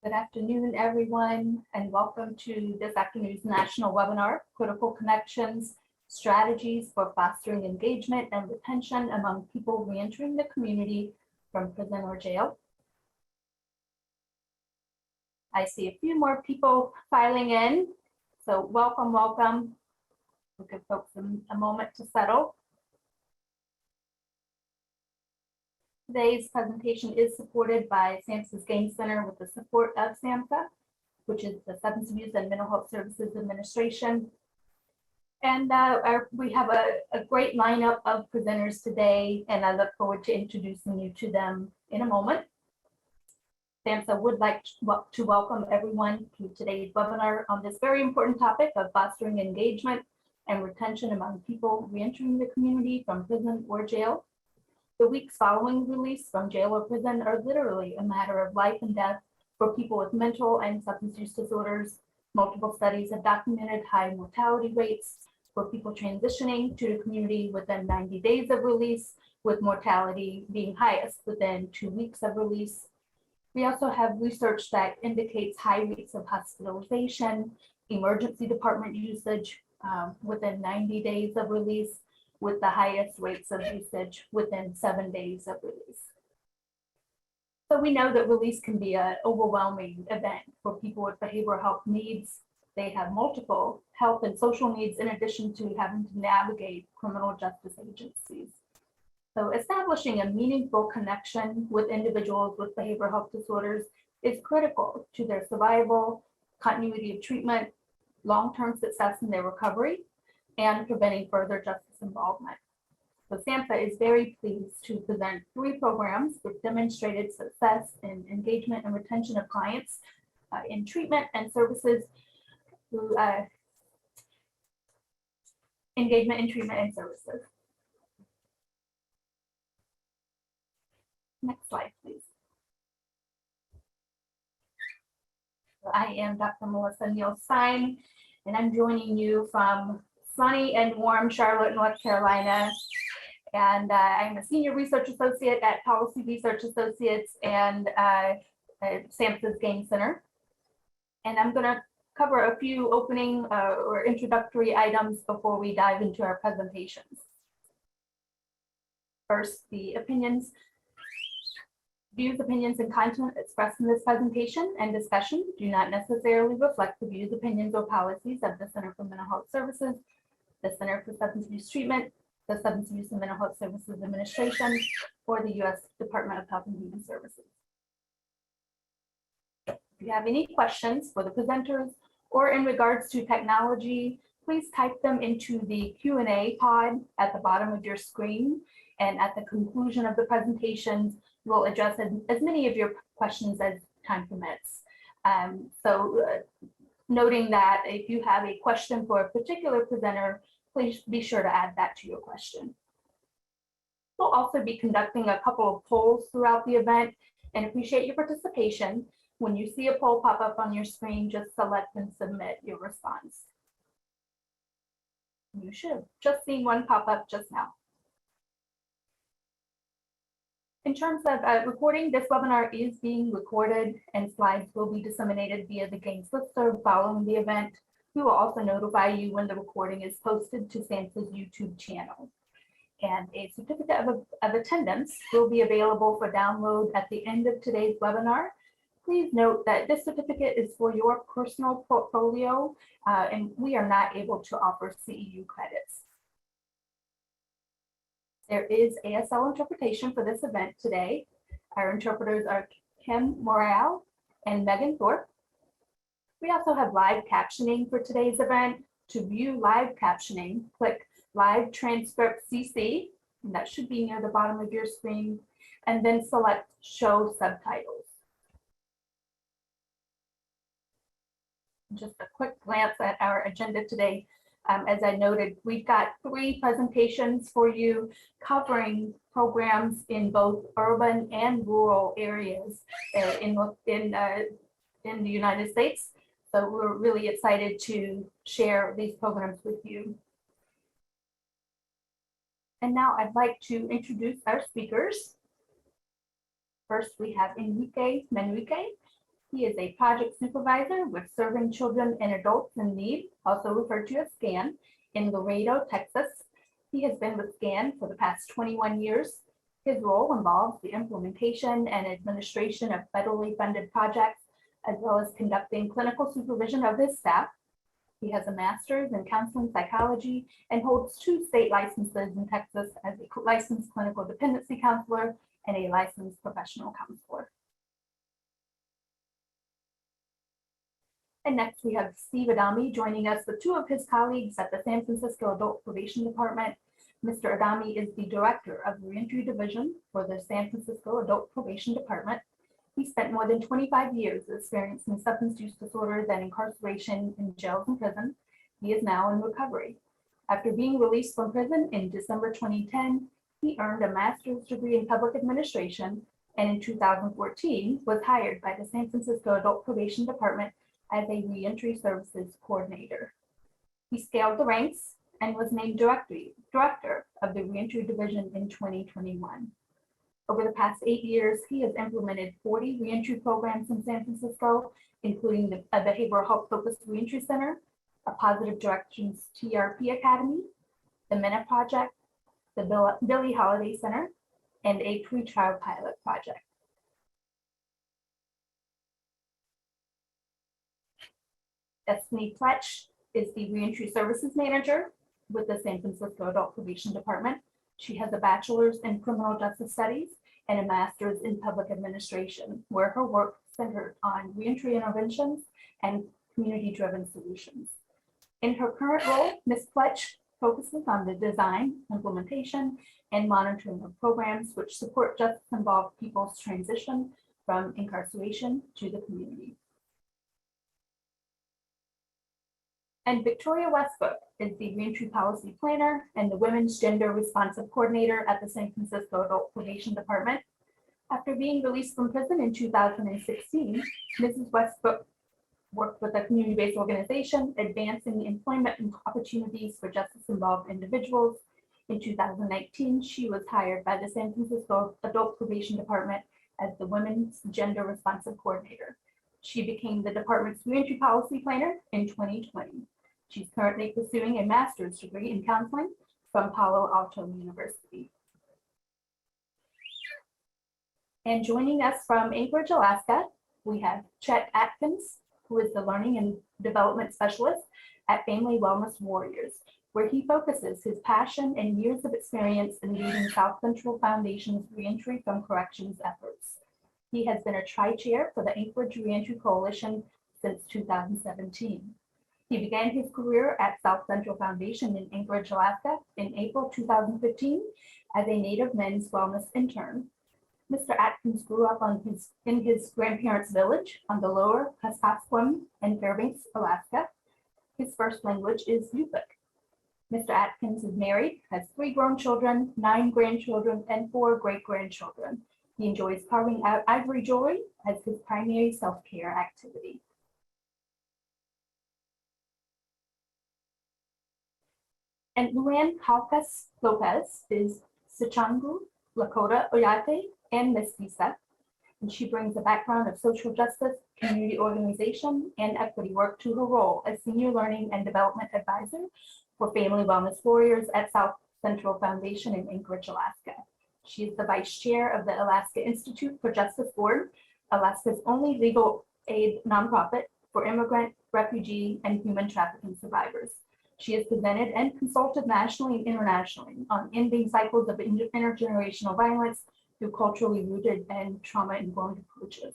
Good afternoon, everyone, and welcome to this afternoon's national webinar, Critical Connections, Strategies for Fostering Engagement and Retention Among People Reentering the Community from Prison or Jail. I see a few more people filing in, so welcome. We'll give folks a moment to settle. Today's presentation is supported by SAMHSA's Game Center with the support of SAMHSA, which is the Substance Abuse and Mental Health Services Administration. And we have a great lineup of presenters today, and I look forward to introducing you to them in a moment. SAMHSA would like to welcome everyone to today's webinar on this very important topic of fostering engagement and retention among people reentering the community from prison or jail. The weeks following release from jail or prison are literally a matter of life and death for people with mental and substance use disorders. Multiple studies have documented high mortality rates for people transitioning to the community within 90 days of release, with mortality being highest within 2 weeks of release. We also have research that indicates high rates of hospitalization, emergency department usage within 90 days of release, with the highest rates of usage within 7 days of release. So we know that release can be an overwhelming event for people with behavioral health needs. They have multiple health and social needs in addition to having to navigate criminal justice agencies. So establishing a meaningful connection with individuals with behavioral health disorders is critical to their survival, continuity of treatment, long-term success in their recovery, and preventing further justice involvement. So SAMHSA is very pleased to present 3 programs with demonstrated success in engagement and retention of clients in treatment and services through engagement in treatment and services. Next slide, please. So I am Dr. Melissa Neal-Stein, and I'm joining you from sunny and warm Charlotte, North Carolina. And I'm a senior research associate at Policy Research Associates and SAMHSA's Game Center. And I'm going to cover a few opening or introductory items before we dive into our presentations. First, the views, opinions, and content expressed in this presentation and discussion do not necessarily reflect the views, opinions, or policies of the Center for Mental Health Services, the Center for Substance Abuse Treatment, the Substance Abuse and Mental Health Services Administration, or the U.S. Department of Health and Human Services. If you have any questions for the presenters or in regards to technology, please type them into the Q&A pod at the bottom of your screen. And at the conclusion of the presentations, we'll address as many of your questions as time permits. Noting that if you have a question for a particular presenter, please be sure to add that to your question. We'll also be conducting a couple of polls throughout the event and appreciate your participation. When you see a poll pop up on your screen, just select and submit your response. You should have just seen one pop up just now. In terms of recording, this webinar is being recorded and slides will be disseminated via the Games listserv following the event. We will also notify you when the recording is posted to SAMHSA's YouTube channel. And a certificate of attendance will be available for download at the end of today's webinar. Please note that this certificate is for your personal portfolio, and we are not able to offer CEU credits. There is ASL interpretation for this event today. Our interpreters are Kim Morale and Megan Thorpe. We also have live captioning for today's event. To view live captioning, click Live Transcript CC, and that should be near the bottom of your screen, and then select Show Subtitles. Just a quick glance at our agenda today. As I noted, we've got 3 presentations for you covering programs in both urban and rural areas in the United States. So we're really excited to share these programs with you. And now I'd like to introduce our speakers. First, we have Enrique Manrique, He is a project supervisor with Serving Children and Adults in Need, also referred to as SCAN, in Laredo, Texas. He has been with SCAN for the past 21 years. His role involves the implementation and administration of federally funded projects, as well as conducting clinical supervision of his staff. He has a master's in counseling psychology and holds 2 state licenses in Texas as a licensed clinical dependency counselor and a licensed professional counselor. And next we have Steve Adami joining us with 2 of his colleagues at the San Francisco Adult Probation Department. Mr. Adami is the director of the Reentry Division for the San Francisco Adult Probation Department. He spent more than 25 years experiencing substance use disorders and incarceration in jails and prisons. He is now in recovery. After being released from prison in December 2010, he earned a master's degree in public administration, and in 2014 was hired by the San Francisco Adult Probation Department as a reentry services coordinator. He scaled the ranks and was named director of the Reentry Division in 2021. Over the past 8 years, he has implemented 40 reentry programs in San Francisco, including a behavioral health focused reentry center, a positive directions TRP Academy, the MENA Project, the Billie Holiday Center, and a pretrial pilot project. Destiny Pletch is the Reentry Services Manager with the San Francisco Adult Probation Department. She has a bachelor's in criminal justice studies and a master's in public administration, where her work centered on reentry interventions and community-driven solutions. In her current role, Ms. Pletch focuses on the design, implementation, and monitoring of programs which support justice-involved people's transition from incarceration to the community. And Victoria Westbrook is the Reentry Policy Planner and the Women's Gender Responsive Coordinator at the San Francisco Adult Probation Department. After being released from prison in 2016, Mrs. Westbrook worked with a community-based organization advancing employment opportunities for justice-involved individuals. In 2019, she was hired by the San Francisco Adult Probation Department as the Women's Gender Responsive Coordinator. She became the department's reentry policy planner in 2020. She's currently pursuing a master's degree in counseling from Palo Alto University. And joining us from Anchorage, Alaska, we have Chet Atkins, who is the Learning and Development Specialist at Family Wellness Warriors, where he focuses his passion and years of experience in leading South Central Foundation's reentry from corrections efforts. He has been a tri-chair for the Anchorage Reentry Coalition since 2017. He began his career at South Central Foundation in Anchorage, Alaska in April 2015 as a Native Men's Wellness intern. Mr. Atkins grew up in his grandparents' village on the lower Kuskokwim in Fairbanks, Alaska. His first language is Yupik. Mr. Atkins is married, has 3 grown children, 9 grandchildren, and 4 great-grandchildren. He enjoys carving out ivory jewelry as his primary self-care activity. And Luann Calcas Lopez is Sichangu, Lakota Oyate, and Mestiza, and she brings a background of social justice, community organization, and equity work to her role as Senior Learning and Development Advisor for Family Wellness Warriors at South Central Foundation in Anchorage, Alaska. She is the Vice Chair of the Alaska Institute for Justice Board, Alaska's only legal aid nonprofit for immigrant, refugee, and human trafficking survivors. She has presented and consulted nationally and internationally on ending cycles of intergenerational violence through culturally rooted and trauma-informed approaches.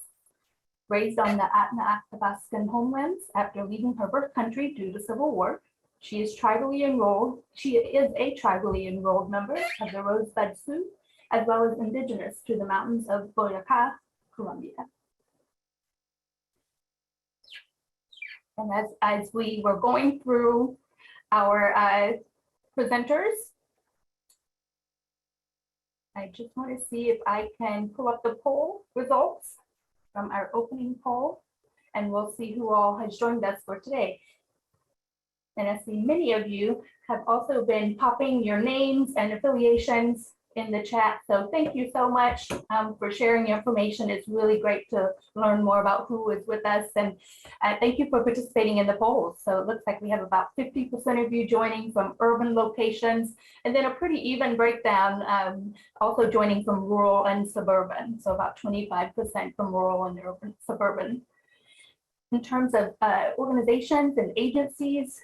Raised on the Athabascan homelands after leaving her birth country due to civil war, she is a tribally enrolled member of the Rosebud Sioux, as well as indigenous to the mountains of Boyaca, Colombia. And as we were going through our presenters, I just want to see if I can pull up the poll results from our opening poll, and we'll see who all has joined us for today. And I see many of you have also been popping your names and affiliations in the chat. So thank you so much for sharing your information. It's really great to learn more about who is with us. And thank you for participating in the polls. So it looks like we have about 50% of you joining from urban locations, and then a pretty even breakdown also joining from rural and suburban. So about 25% from rural and urban, suburban. In terms of organizations and agencies,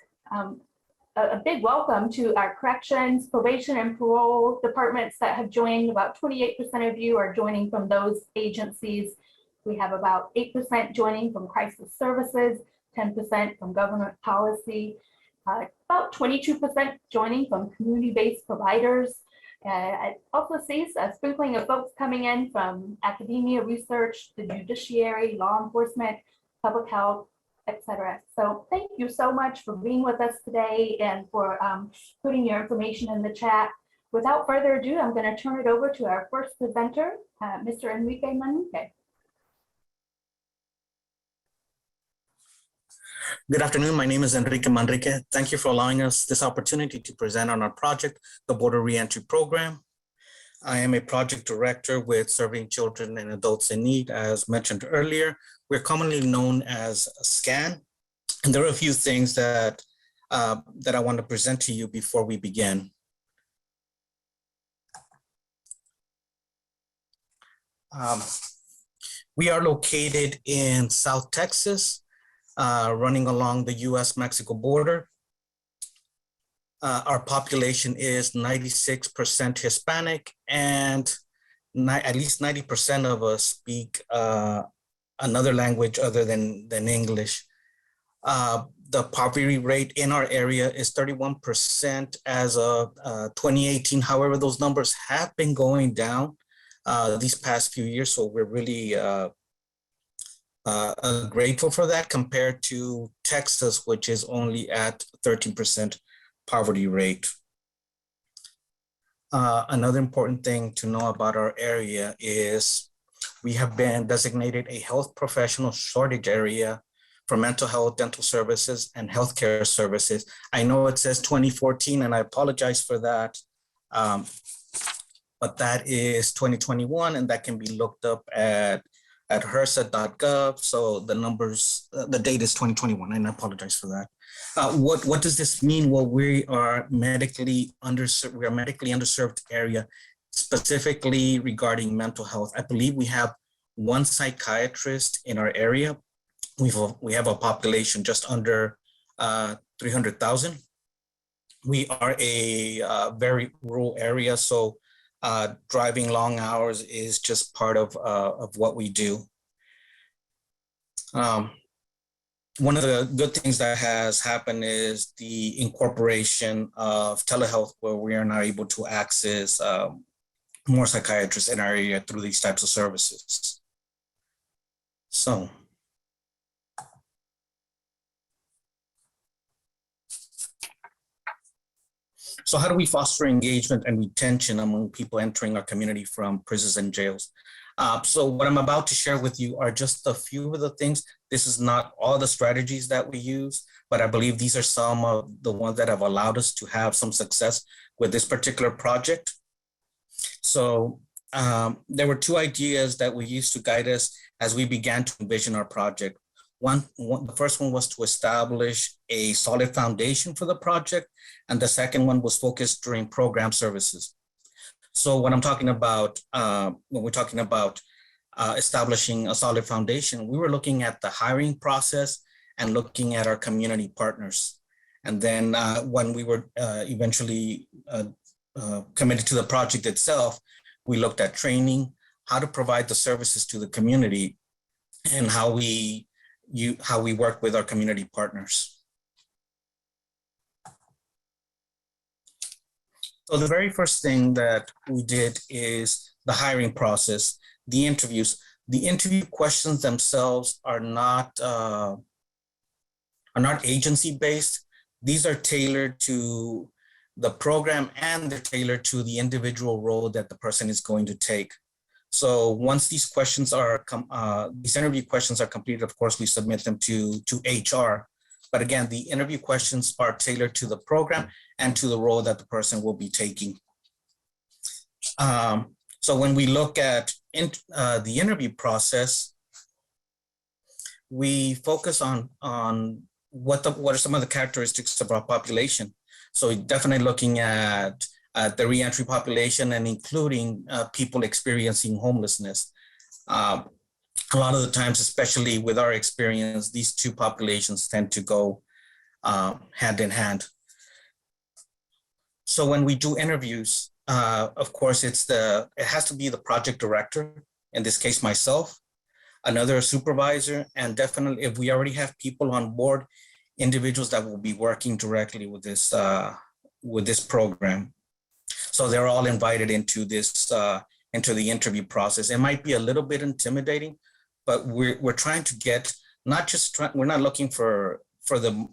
a big welcome to our corrections, probation, and parole departments that have joined. About 28% of you are joining from those agencies. We have about 8% joining from crisis services, 10% from government policy, about 22% joining from community-based providers. I also see a sprinkling of folks coming in from academia, research, the judiciary, law enforcement, public health, etc. So thank you so much for being with us today and for putting your information in the chat. Without further ado, I'm going to turn it over to our first presenter, Mr. Enrique Manrique. Good afternoon. My name is Enrique Manrique. Thank you for allowing us this opportunity to present on our project, the Border Reentry Program. I am a project director with Serving Children and Adults in Need. As mentioned earlier, we're commonly known as SCAN. And there are a few things that I want to present to you before we begin. We are located in South Texas, running along the US-Mexico border. Our population is 96% Hispanic, and at least 90% of us speak another language other than English. The poverty rate in our area is 31% as of 2018. However, those numbers have been going down these past few years, so we're really grateful for that compared to Texas, which is only at 13% poverty rate. Another important thing to know about our area is we have been designated a health professional shortage area for mental health, dental services, and healthcare services. I know it says 2014, and I apologize for that, but that is 2021, and that can be looked up at HRSA.gov. So the numbers, the date is 2021, and I apologize for that. What does this mean? Well, we are medically underserved. We are medically underserved area, specifically regarding mental health. I believe we have one psychiatrist in our area. We have a population just under 300,000. We are a very rural area, so driving long hours is just part of what we do. One of the good things that has happened is the incorporation of telehealth, where we are now able to access more psychiatrists in our area through these types of services. So how do we foster engagement and retention among people entering our community from prisons and jails? So what I'm about to share with you are just a few of the things. This is not all the strategies that we use, but I believe these are some of the ones that have allowed us to have some success with this particular project. So there were two ideas that we used to guide us as we began to envision our project. The first one was to establish a solid foundation for the project, and the second one was focused during program services. So what I'm talking about, when we're talking about establishing a solid foundation, we were looking at the hiring process and looking at our community partners. And then when we were eventually committed to the project itself, we looked at training, how to provide the services to the community, and how we work with our community partners. So the very first thing that we did is the hiring process, the interviews. The interview questions themselves are not agency-based. These are tailored to the program, and they're tailored to the individual role that the person is going to take. So once these questions are, these interview questions are completed, of course, we submit them to HR. But again, the interview questions are tailored to the program and to the role that the person will be taking. So when we look at the interview process, we focus on what are some of the characteristics of our population. So definitely looking at the reentry population and including people experiencing homelessness. A lot of the times, especially with our experience, these two populations tend to go hand in hand. So when we do interviews, of course, it has to be the project director, in this case, myself, another supervisor, and definitely if we already have people on board, individuals that will be working directly with this program. So they're all invited into into the interview process. It might be a little bit intimidating, but we're trying to get we're not looking for the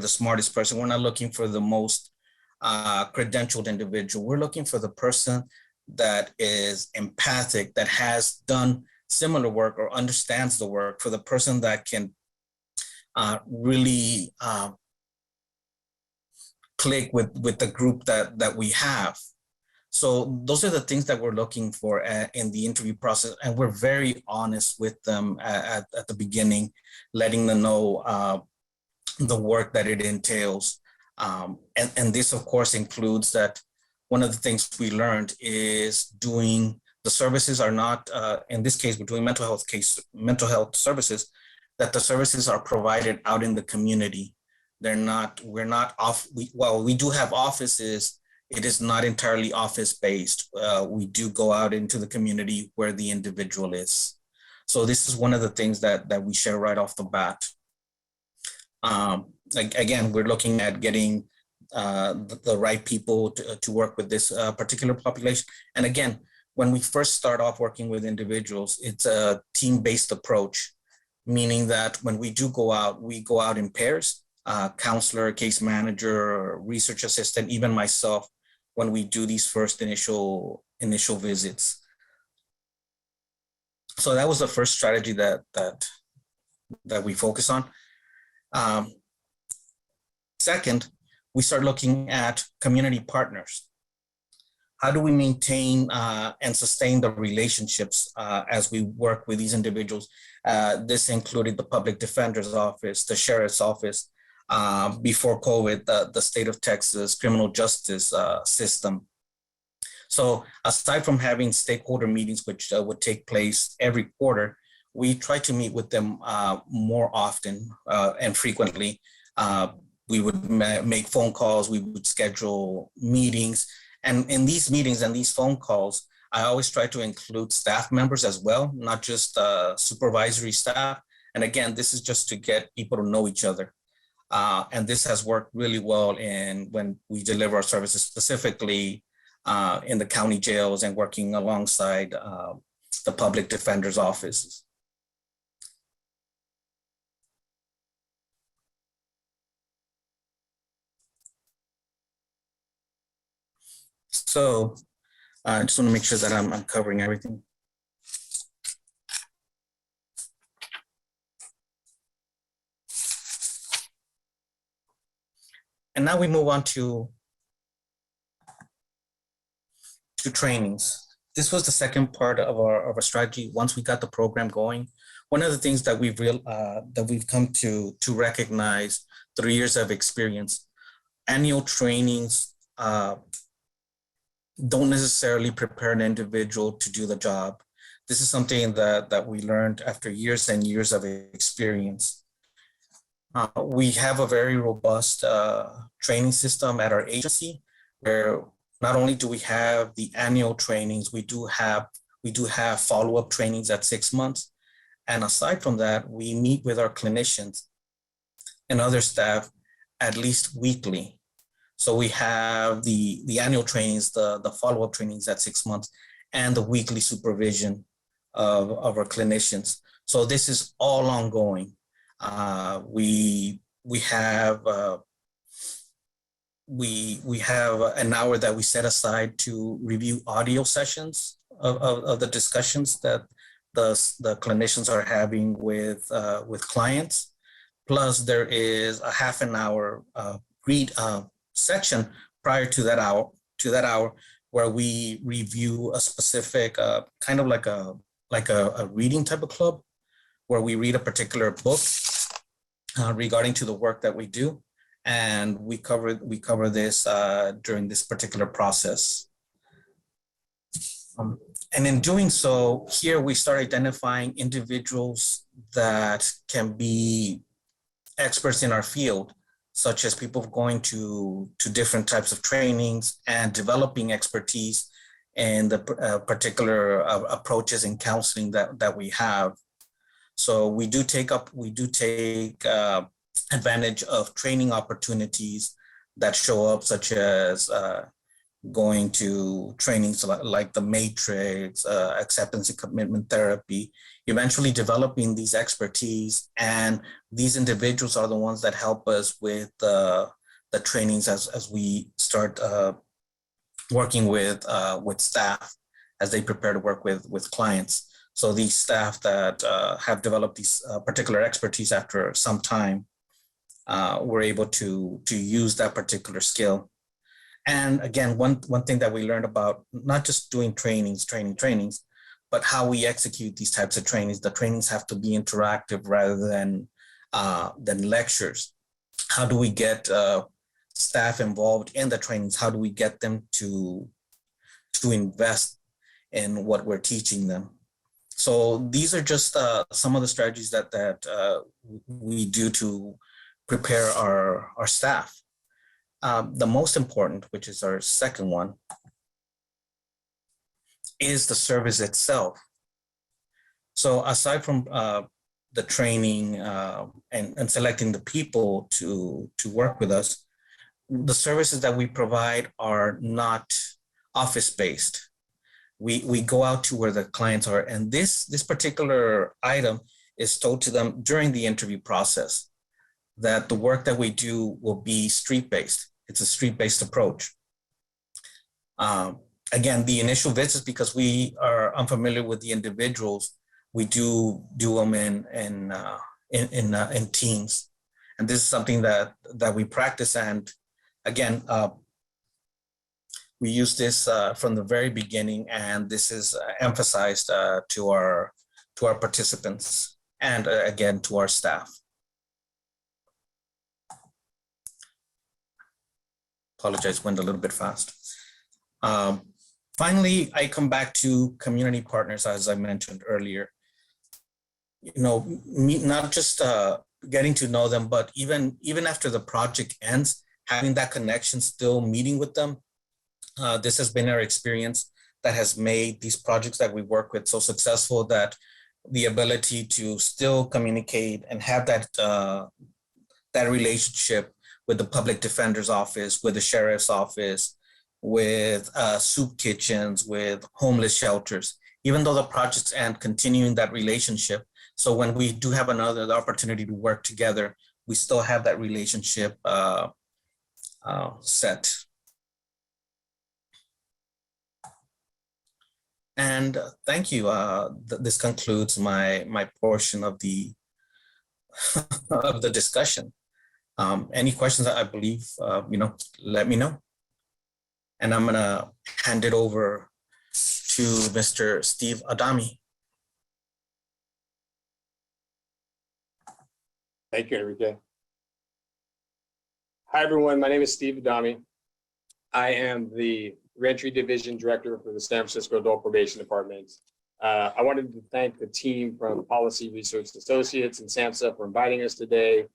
smartest person. We're not looking for the most credentialed individual. We're looking for the person that is empathic, that has done similar work or understands the work, for the person that can really click with the group that we have. So those are the things that we're looking for in the interview process. And we're very honest with them at the beginning, letting them know the work that it entails. And this, of course, includes that one of the things we learned is doing the services are not, in this case, we're doing mental health services, that the services are provided out in the community. We're not off, we do have offices. It is not entirely office-based. We do go out into the community where the individual is. So this is one of the things that we share right off the bat. Again, we're looking at getting the right people to work with this particular population. And again, when we first start off working with individuals, it's a team-based approach, meaning that when we do go out, we go out in pairs, counselor, case manager, research assistant, even myself, when we do these first initial visits. So that was the first strategy that we focus on. Second, we start looking at community partners. How do we maintain and sustain the relationships as we work with these individuals? This included the public defender's office, the sheriff's office, before COVID, the state of Texas criminal justice system. So aside from having stakeholder meetings, which would take place every quarter, we try to meet with them more often and frequently. We would make phone calls, we would schedule meetings. And in these meetings and these phone calls, I always try to include staff members as well, not just supervisory staff. And again, this is just to get people to know each other. And this has worked really well when we deliver our services, specifically in the county jails and working alongside the public defender's offices. So I just want to make sure that I'm covering everything. And now we move on to trainings. This was the second part of our strategy. Once we got the program going, one of the things that we've come to recognize through years of experience, annual trainings don't necessarily prepare an individual to do the job. This is something that we learned after years and years of experience. We have a very robust training system at our agency, where not only do we have the annual trainings, we do have follow-up trainings at 6 months. And aside from that, we meet with our clinicians and other staff at least weekly. So we have the annual trainings, the follow-up trainings at 6 months, and the weekly supervision of our clinicians. So this is all ongoing. We have an hour that we set aside to review audio sessions of the discussions that the clinicians are having with clients. Plus, there is a half an hour read section prior to that hour where we review a specific, kind of like a reading type of club, where we read a particular book regarding to the work that we do. And we cover this during this particular process. And in doing so, here we start identifying individuals that can be experts in our field, such as people going to different types of trainings and developing expertise in the particular approaches in counseling that we have. So we do take advantage of training opportunities that show up, such as going to trainings like the Matrix, acceptance and commitment therapy, eventually developing these expertise. And these individuals are the ones that help us with the trainings as we start working with staff as they prepare to work with clients. So these staff that have developed these particular expertise after some time, we're able to use that particular skill. And again, one thing that we learned about not just doing trainings, but how we execute these types of trainings. The trainings have to be interactive rather than lectures. How do we get staff involved in the trainings? How do we get them to invest in what we're teaching them? So these are just some of the strategies that we do to prepare our staff. The most important, which is our second one, is the service itself. So aside from the training and selecting the people to work with us, the services that we provide are not office-based. We go out to where the clients are, and this particular item is told to them during the interview process, that the work that we do will be street-based. It's a street-based approach. Again, the initial visits, because we are unfamiliar with the individuals, we do them in teams, and this is something that we practice. And again, we use this from the very beginning, and this is emphasized to our participants and again to our staff. Apologize, went a little bit fast. Finally, I come back to community partners, as I mentioned earlier. Not just getting to know them, but even after the project ends, having that connection, still meeting with them. This has been our experience that has made these projects that we work with so successful, that the ability to still communicate and have that relationship with the public defender's office, with the sheriff's office, with soup kitchens, with homeless shelters, even though the projects end, continuing that relationship. So when we do have another opportunity to work together, we still have that relationship set. And thank you. This concludes my portion of the of the discussion. Any questions that I believe, let me know. And I'm gonna hand it over to Mr. Steve Adami. Thank you, Enrique. Hi, everyone. My name is Steve Adami. I am the Reentry Division Director for the San Francisco Adult Probation Department. I wanted to thank the team from Policy Research Associates and SAMHSA for inviting us today.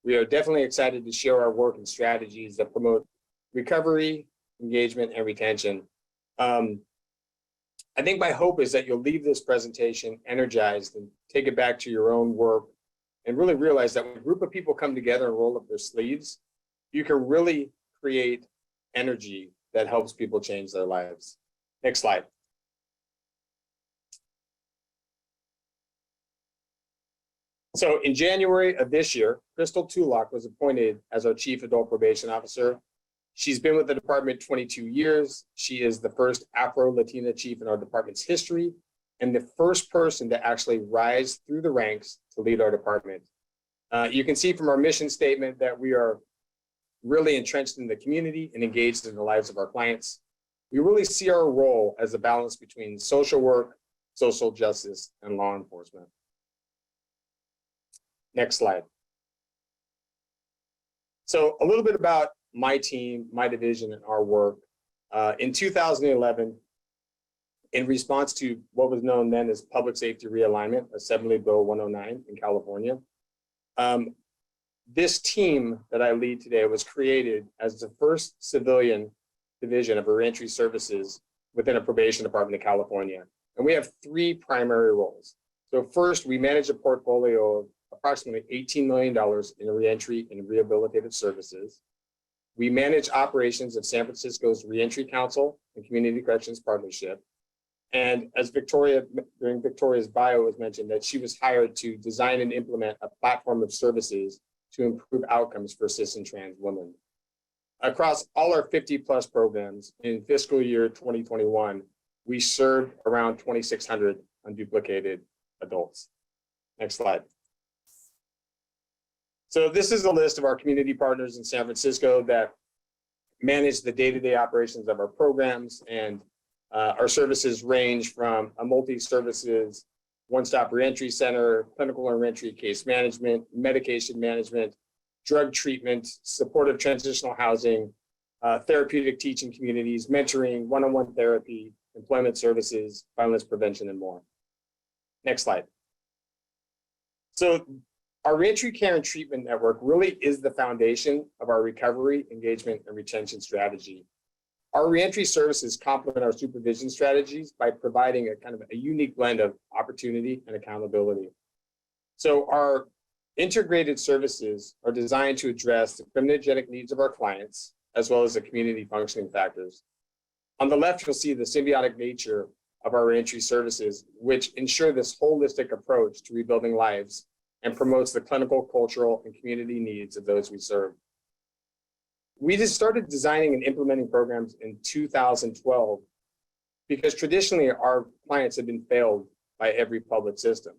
We are definitely excited to share our work and strategies that promote recovery, engagement, and retention. I think my hope is that you'll leave this presentation energized and take it back to your own work and really realize that when a group of people come together and roll up their sleeves, you can really create energy that helps people change their lives. Next slide. So in January of this year, Crystal Tulloch was appointed as our Chief Adult Probation Officer. She's been with the department 22 years. She is the first Afro-Latina chief in our department's history and the first person to actually rise through the ranks to lead our department. You can see from our mission statement that we are really entrenched in the community and engaged in the lives of our clients. we really see our role as a balance between social work, social justice, and law enforcement. Next slide. So a little bit about my team, my division, and our work. In 2011, in response to what was known then as Public Safety Realignment, Assembly Bill 109 in California, this team that I lead today was created as the first civilian division of reentry services within a probation department in California. And we have three primary roles. So first, we manage a portfolio of approximately $18 million in reentry and rehabilitative services. We manage operations of San Francisco's Reentry Council and Community Corrections Partnership. And as Victoria, during Victoria's bio, was mentioned that she was hired to design and implement a platform of services to improve outcomes for cis and trans women. Across all our 50+ programs in fiscal year 2021, we served around 2,600 unduplicated adults. Next slide. So this is a list of our community partners in San Francisco that manage the day-to-day operations of our programs, and our services range from a multi-services one-stop reentry center, clinical and reentry case management, medication management, drug treatment, supportive transitional housing, therapeutic teaching communities, mentoring, one-on-one therapy, employment services, violence prevention, and more. Next slide. So our reentry care and treatment network really is the foundation of our recovery, engagement, and retention strategy. Our reentry services complement our supervision strategies by providing a kind of a unique blend of opportunity and accountability. So our integrated services are designed to address the criminogenic needs of our clients, as well as the community functioning factors. On the left, you'll see the symbiotic nature of our reentry services, which ensure this holistic approach to rebuilding lives and promotes the clinical, cultural, and community needs of those we serve. We just started designing and implementing programs in 2012 because traditionally our clients have been failed by every public system.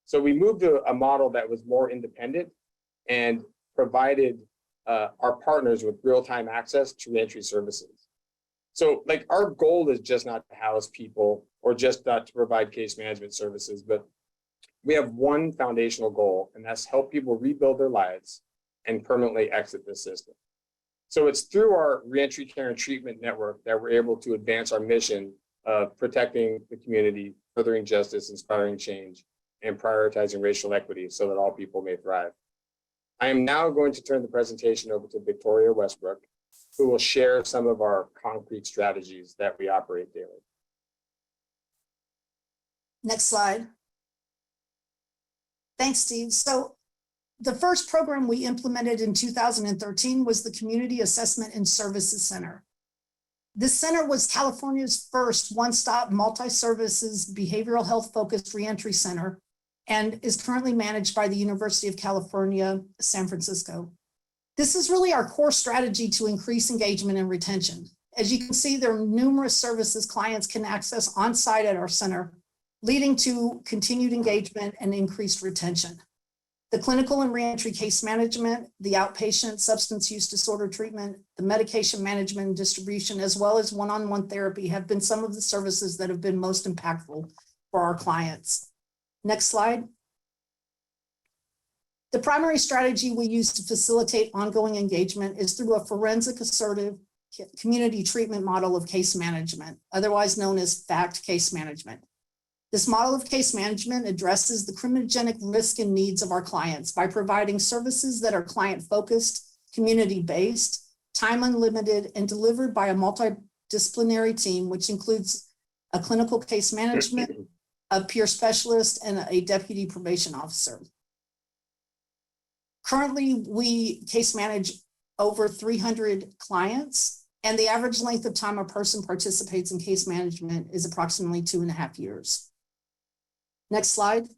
So we moved to a model that was more independent and provided our partners with real-time access to reentry services. So like our goal is just not to house people or just not to provide case management services, but we have one foundational goal, and that's help people rebuild their lives and permanently exit the system. So it's through our reentry care and treatment network that we're able to advance our mission of protecting the community, furthering justice, inspiring change, and prioritizing racial equity so that all people may thrive. I am now going to turn the presentation over to Victoria Westbrook, who will share some of our concrete strategies that we operate daily. Next slide. Thanks, Steve. So the first program we implemented in 2013 was the Community Assessment and Services Center. This center was California's first one-stop multi-services behavioral health focused reentry center and is currently managed by the University of California, San Francisco. This is really our core strategy to increase engagement and retention. As you can see, there are numerous services clients can access on-site at our center, leading to continued engagement and increased retention. The clinical and reentry case management, the outpatient substance use disorder treatment, the medication management and distribution, as well as one-on-one therapy have been some of the services that have been most impactful for our clients. Next slide. The primary strategy we use to facilitate ongoing engagement is through a forensic assertive community treatment model of case management, otherwise known as FACT case management. This model of case management addresses the criminogenic risk and needs of our clients by providing services that are client-focused, community-based, time unlimited, and delivered by a multidisciplinary team, which includes a clinical case management, a peer specialist, and a deputy probation officer. Currently, we case manage over 300 clients, and the average length of time a person participates in case management is approximately 2.5 years. Next slide.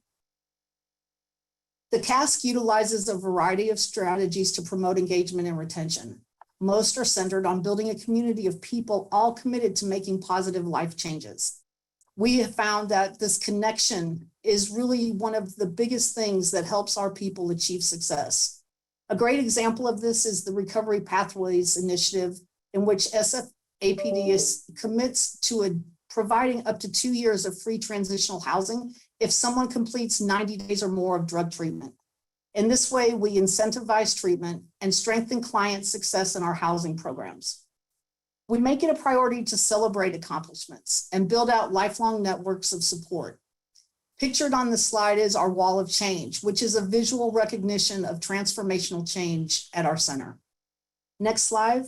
The CASC utilizes a variety of strategies to promote engagement and retention. Most are centered on building a community of people all committed to making positive life changes. We have found that this connection is really one of the biggest things that helps our people achieve success. A great example of this is the Recovery Pathways Initiative, in which commits to providing up to 2 years of free transitional housing if someone completes 90 days or more of drug treatment. In this way, we incentivize treatment and strengthen client success in our housing programs. We make it a priority to celebrate accomplishments and build out lifelong networks of support. Pictured on the slide is our wall of change, which is a visual recognition of transformational change at our center. Next slide.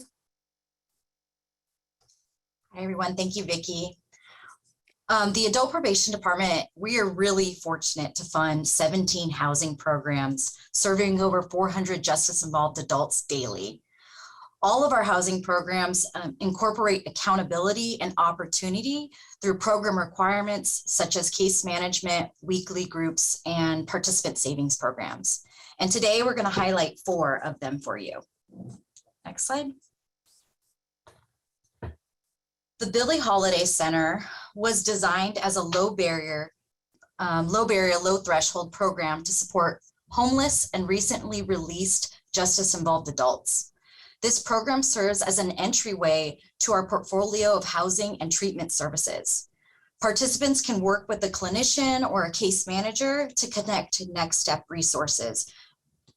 Hi, everyone. Thank you, Vicki. The Adult Probation Department, we are really fortunate to fund 17 housing programs serving over 400 justice-involved adults daily. All of our housing programs incorporate accountability and opportunity through program requirements such as case management, weekly groups, and participant savings programs. And today we're going to highlight 4 of them for you. Next slide. The Billie Holiday Center was designed as a low barrier, low threshold program to support homeless and recently released justice-involved adults. This program serves as an entryway to our portfolio of housing and treatment services. Participants can work with a clinician or a case manager to connect to next step resources.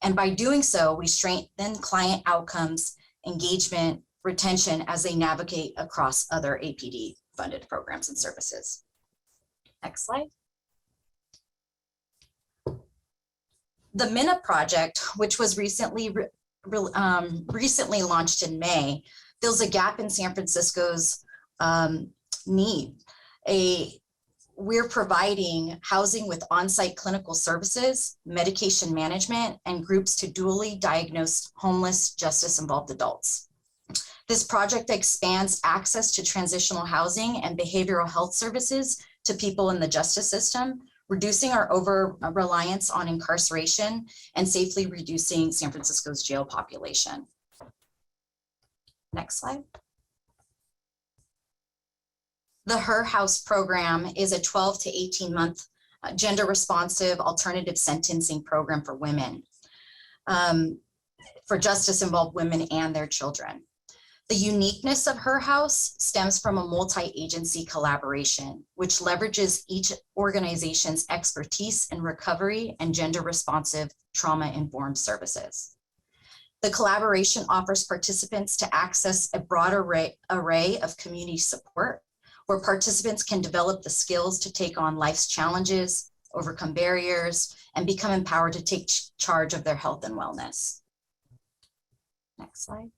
And by doing so, we strengthen client outcomes, engagement, retention as they navigate across other APD funded programs and services. Next slide. The MINA project, which was recently launched in May, fills a gap in San Francisco's need. We're providing housing with on-site clinical services, medication management, and groups to dually diagnosed homeless justice-involved adults. This project expands access to transitional housing and behavioral health services to people in the justice system, reducing our over-reliance on incarceration and safely reducing San Francisco's jail population. Next slide. The Her House program is a 12 to 18-month gender-responsive alternative sentencing program for women, for justice-involved women and their children. The uniqueness of Her House stems from a multi-agency collaboration, which leverages each organization's expertise in recovery and gender-responsive trauma-informed services. The collaboration offers participants to access a broad array of community support, where participants can develop the skills to take on life's challenges, overcome barriers, and become empowered to take charge of their health and wellness. Next slide.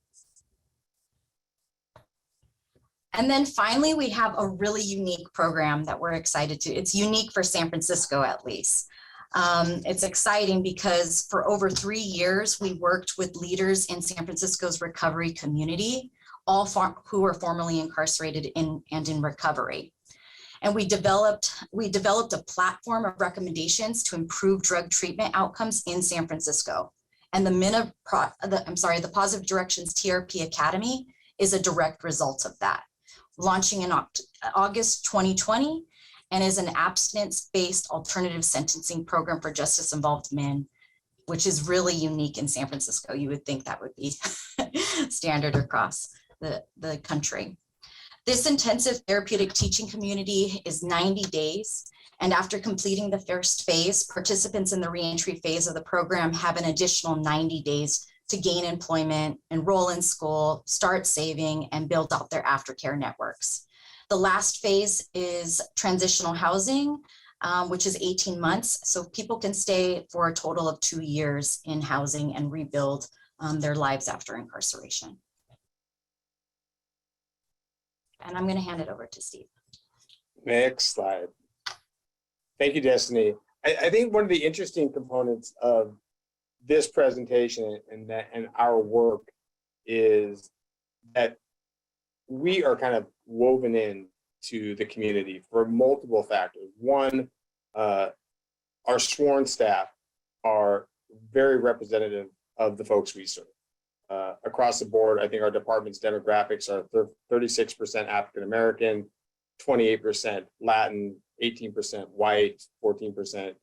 And then finally, we have a really unique program that we're excited to. It's unique for San Francisco, at least. It's exciting because for over 3 years, we worked with leaders in San Francisco's recovery community, all who were formerly incarcerated and in recovery. And we developed a platform of recommendations to improve drug treatment outcomes in San Francisco. And the Positive Directions TRP Academy is a direct result of that, launching in August 2020, and is an abstinence-based alternative sentencing program for justice-involved men, which is really unique in San Francisco. You would think that would be standard across the country. This intensive therapeutic teaching community is 90 days, and after completing the first phase, participants in the reentry phase of the program have an additional 90 days to gain employment, enroll in school, start saving, and build out their aftercare networks. The last phase is transitional housing, which is 18 months. So people can stay for a total of 2 years in housing and rebuild their lives after incarceration. And I'm going to hand it over to Steve. Next slide. Thank you, Destiny. I think one of the interesting components of this presentation and our work is that we are kind of woven in to the community for multiple factors. One, our sworn staff are very representative of the folks we serve. Across the board, I think our department's demographics are 36% African-American, 28% Latin, 18% white, 14%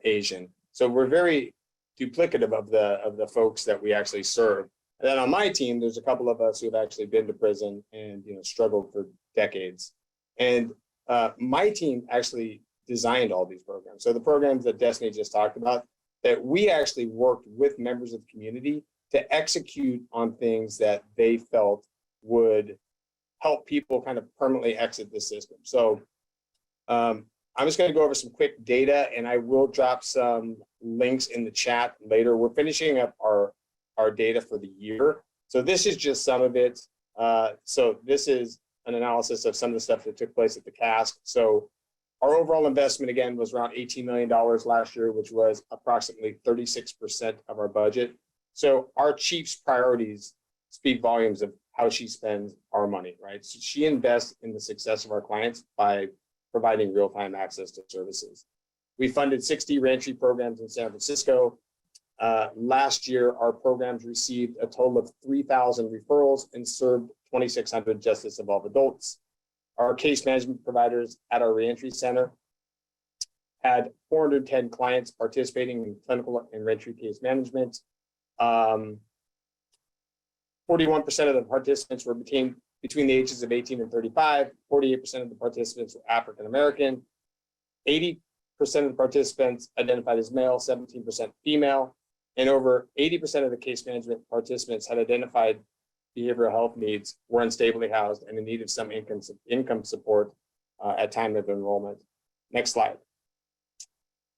Asian. So we're very duplicative of the folks that we actually serve. And then on my team, there's a couple of us who have actually been to prison and struggled for decades. And my team actually designed all these programs. So the programs that Destiny just talked about, that we actually worked with members of the community to execute on things that they felt would help people kind of permanently exit the system. So I'm just going to go over some quick data, and I will drop some links in the chat later. We're finishing up our data for the year. So this is just some of it. So this is an analysis of some of the stuff that took place at the CASC. So our overall investment, again, was around $18 million last year, which was approximately 36% of our budget. So our chief's priorities speak volumes of how she spends our money, right? So she invests in the success of our clients by providing real-time access to services. We funded 60 reentry programs in San Francisco. Last year, our programs received a total of 3,000 referrals and served 2,600 justice involved adults. Our case management providers at our reentry center had 410 clients participating in clinical and reentry case management. 41% of the participants were between the ages of 18 and 35. 48% of the participants were African American. 80% of the participants identified as male, 17% female, and over 80% of the case management participants had identified behavioral health needs, were unstably housed, and in need of some income support at time of enrollment. Next slide.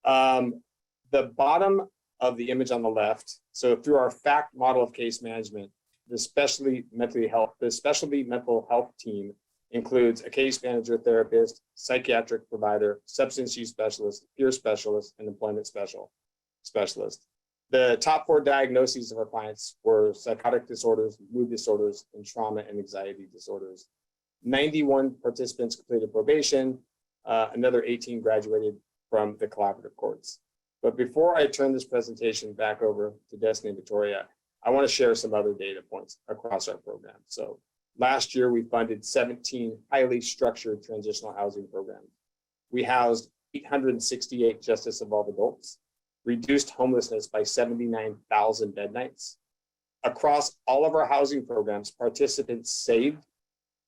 The bottom of the image on the left, so through our FACT model of case management, the specialty mental health team includes a case manager, therapist, psychiatric provider, substance use specialist, peer specialist, and employment specialist. The top 4 diagnoses of our clients were psychotic disorders, mood disorders, and trauma and anxiety disorders. 91 participants completed probation. Another 18 graduated from the collaborative courts. But before I turn this presentation back over to Destiny and Victoria, I want to share some other data points across our program. So last year, we funded 17 highly structured transitional housing programs. We housed 868 justice involved adults, reduced homelessness by 79,000 bed nights. Across all of our housing programs, participants saved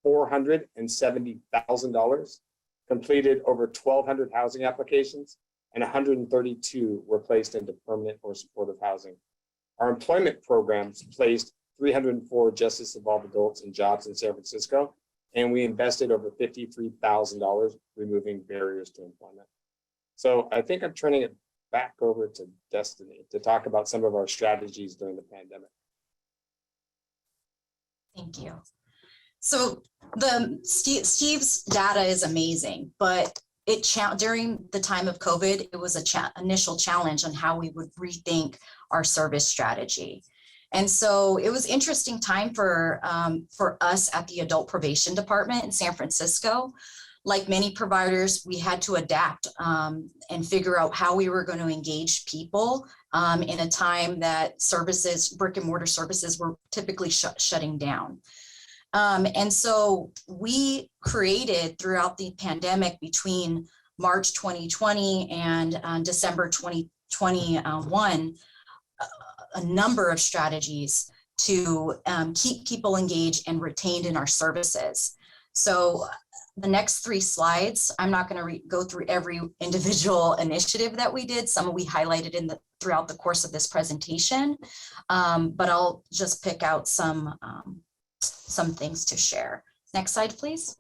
$470,000, completed over 1,200 housing applications, and 132 were placed into permanent or supportive housing. Our employment programs placed 304 justice involved adults in jobs in San Francisco, and we invested over $53,000 removing barriers to employment. So I think I'm turning it back over to Destiny to talk about some of our strategies during the pandemic. Thank you. So Steve's data is amazing, but during the time of COVID, it was a initial challenge on how we would rethink our service strategy. And so it was interesting time for us at the Adult Probation Department in San Francisco. Like many providers, we had to adapt and figure out how we were going to engage people in a time that brick and mortar services were typically shutting down. And so we created throughout the pandemic between March 2020 and December 2021, a number of strategies to keep people engaged and retained in our services. So the next 3 slides, I'm not going to go through every individual initiative that we did. Some we highlighted throughout the course of this presentation, but I'll just pick out some things to share. Next slide, please.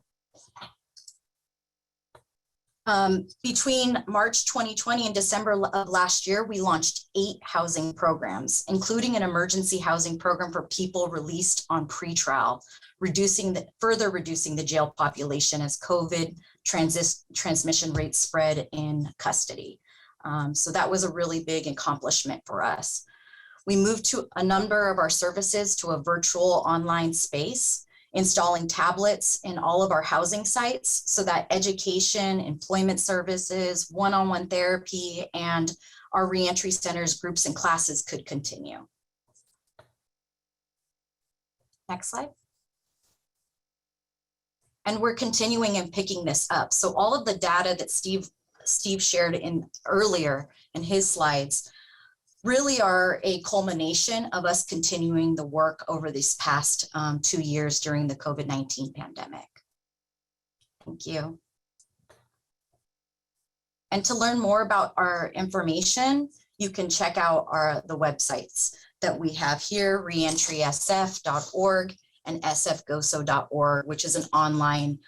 Between March 2020 and December of last year, we launched 8 housing programs, including an emergency housing program for people released on pretrial, further reducing the jail population as COVID transmission rates spread in custody. So that was a really big accomplishment for us. We moved to a number of our services to a virtual online space, installing tablets in all of our housing sites so that education, employment services, one-on-one therapy, and our reentry centers, groups, and classes could continue. Next slide. And we're continuing and picking this up. So all of the data that Steve shared earlier in his slides, really are a culmination of us continuing the work over these past 2 years during the COVID-19 pandemic. Thank you. And to learn more about our information, you can check out the websites that we have here, reentrysf.org and sfgoso.org, which is an online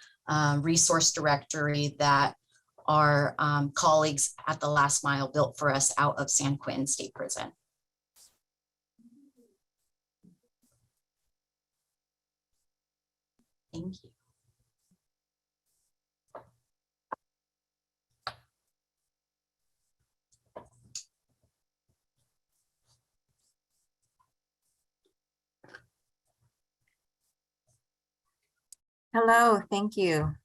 resource directory that our colleagues at the Last Mile built for us out of San Quentin State Prison. Thank you. Hello, thank you.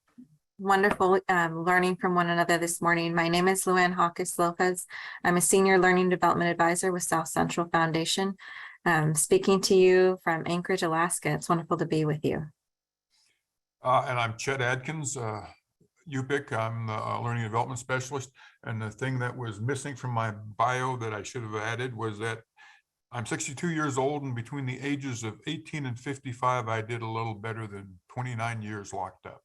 Wonderful learning from one another this morning. My name is Luann Hawkes Lopez. I'm a Senior Learning Development Advisor with South Central Foundation. Speaking to you from Anchorage, Alaska. It's wonderful to be with you. And I'm Chet Adkins, UPIC. I'm the Learning Development Specialist. And the thing that was missing from my bio that I should have added was that I'm 62 years old, and between the ages of 18 and 55, I did a little better than 29 years locked up.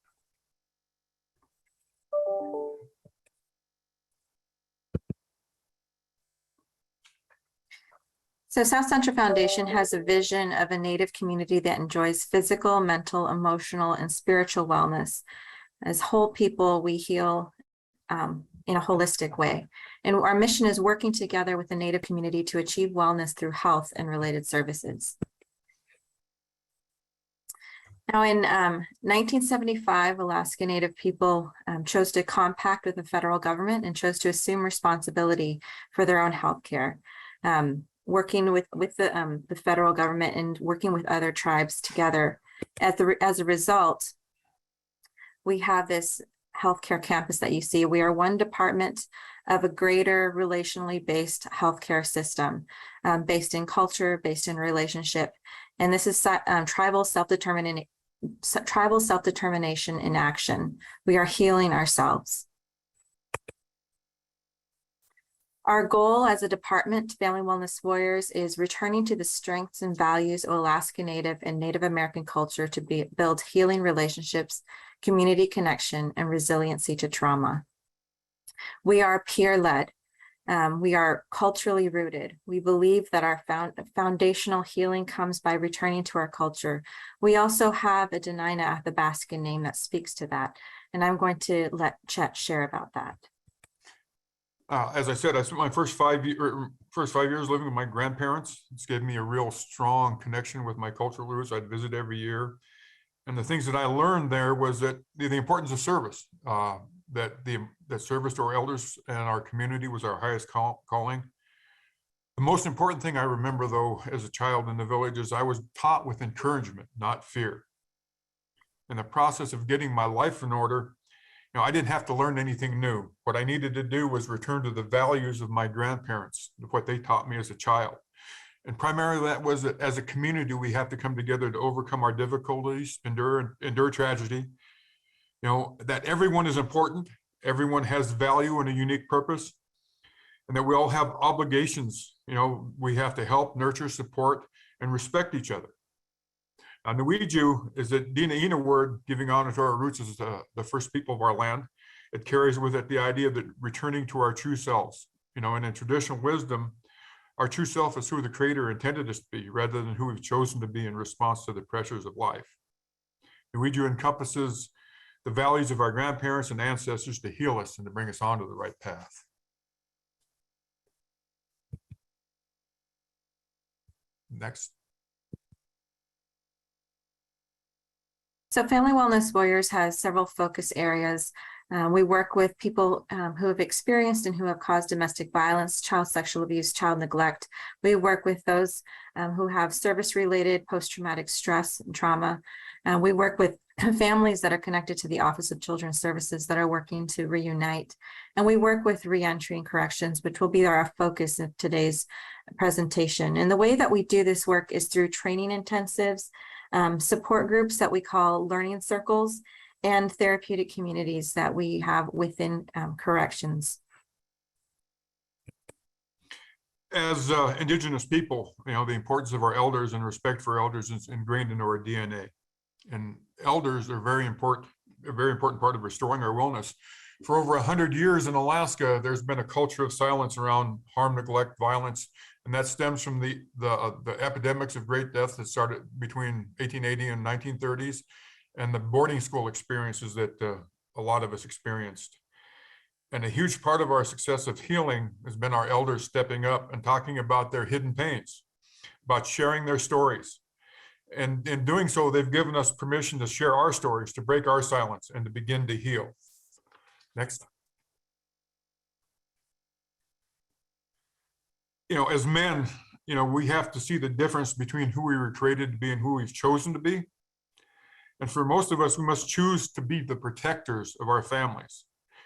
So South Central Foundation has a vision of a Native community that enjoys physical, mental, emotional, and spiritual wellness. As whole people, we heal in a holistic way. And our mission is working together with the Native community to achieve wellness through health and related services. Now, in 1975, Alaska Native people chose to compact with the federal government and chose to assume responsibility for their own health care. Working with the federal government and working with other tribes together. As a result, we have this healthcare campus that you see. We are one department of a greater relationally based healthcare system, based in culture, based in relationship. And this is tribal self-determination in action. We are healing ourselves. Our goal as a department, Family Wellness Warriors, is returning to the strengths and values of Alaska Native and Native American culture to build healing relationships, community connection, and resiliency to trauma. We are peer-led. We are culturally rooted. We believe that our foundational healing comes by returning to our culture. We also have a Dena'ina Athabascan name that speaks to that. And I'm going to let Chet share about that. As I said, I spent my first 5 years living with my grandparents. It's given me a real strong connection with my cultural roots. I'd visit every year. And the things that I learned there was that the importance of service, that service to our elders and our community was our highest calling. The most important thing I remember, though, as a child in the village is I was taught with encouragement, not fear. In the process of getting my life in order, I didn't have to learn anything new. What I needed to do was return to the values of my grandparents, what they taught me as a child. And primarily that was that as a community, we have to come together to overcome our difficulties, endure tragedy. That everyone is important, everyone has value and a unique purpose, and that we all have obligations. We have to help, nurture, support, and respect each other. Now, Nuiju is a Dena'ina word giving honor to our roots as the first people of our land. It carries with it the idea that returning to our true selves. And in traditional wisdom, our true self is who the Creator intended us to be, rather than who we've chosen to be in response to the pressures of life. Nuiju encompasses the values of our grandparents and ancestors to heal us and to bring us onto the right path. Next. So Family Wellness Warriors has several focus areas. We work with people who have experienced and who have caused domestic violence, child sexual abuse, child neglect. We work with those who have service-related post-traumatic stress and trauma. We work with families that are connected to the Office of Children's Services that are working to reunite. And we work with reentry and corrections, which will be our focus of today's presentation. And the way that we do this work is through training intensives, support groups that we call learning circles, and therapeutic communities that we have within corrections. As Indigenous people, the importance of our elders and respect for elders is ingrained into our DNA. And elders are a very important part of restoring our wellness. For over 100 years in Alaska, there's been a culture of silence around harm, neglect, violence, and that stems from the epidemics of Great Death that started between 1880 and 1930s, and the boarding school experiences that a lot of us experienced. And a huge part of our success of healing has been our elders stepping up and talking about their hidden pains, about sharing their stories. And in doing so, they've given us permission to share our stories, to break our silence, and to begin to heal. Next. As men, we have to see the difference between who we were created to be and who we've chosen to be. And for most of us, we must choose to be the protectors of our families.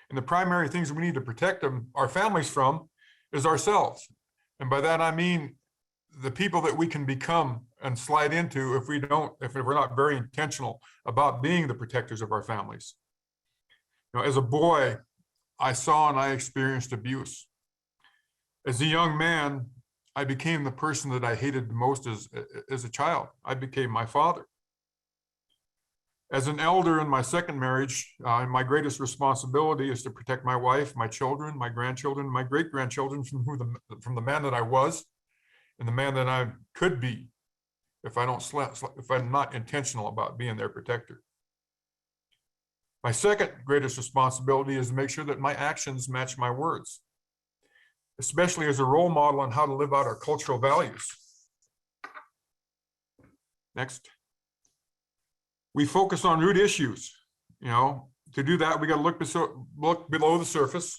And the primary things we need to protect our families from is ourselves. And by that, I mean the people that we can become and slide into if we're not very intentional about being the protectors of our families. As a boy, I saw and I experienced abuse. As a young man, I became the person that I hated the most as a child. I became my father. As an elder in my second marriage, my greatest responsibility is to protect my wife, my children, my grandchildren, my great-grandchildren from the man that I was and the man that I could be if I'm not intentional about being their protector. My second greatest responsibility is to make sure that my actions match my words, especially as a role model on how to live out our cultural values. Next. We focus on root issues. To do that, we got to look below the surface,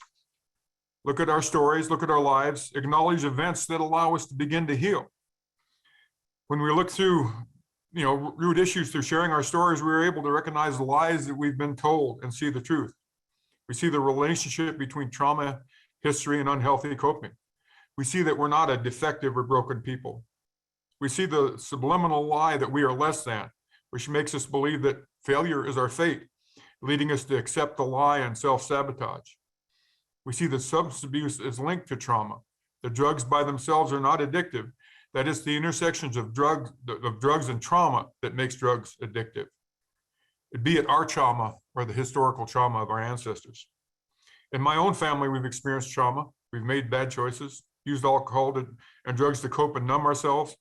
look at our stories, look at our lives, acknowledge events that allow us to begin to heal. When we look through, root issues through sharing our stories, we are able to recognize the lies that we've been told and see the truth. We see the relationship between trauma, history, and unhealthy coping. We see that we're not a defective or broken people. We see the subliminal lie that we are less than, which makes us believe that failure is our fate, leading us to accept the lie and self-sabotage. We see that substance abuse is linked to trauma. The drugs by themselves are not addictive. That is the intersections of drugs and trauma that makes drugs addictive, be it our trauma or the historical trauma of our ancestors. In my own family, we've experienced trauma. We've made bad choices, used alcohol and drugs to cope and numb ourselves.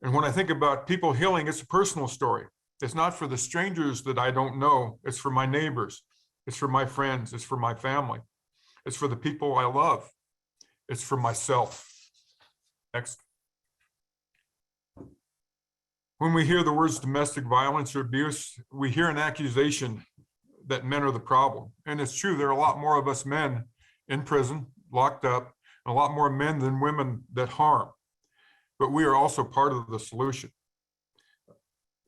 And when I think about people healing, it's a personal story. It's not for the strangers that I don't know. It's for my neighbors. It's for my friends. It's for my family. It's for the people I love. It's for myself. Next. When we hear the words domestic violence or abuse, we hear an accusation that men are the problem. And it's true, there are a lot more of us men in prison, locked up, and a lot more men than women that harm. But we are also part of the solution.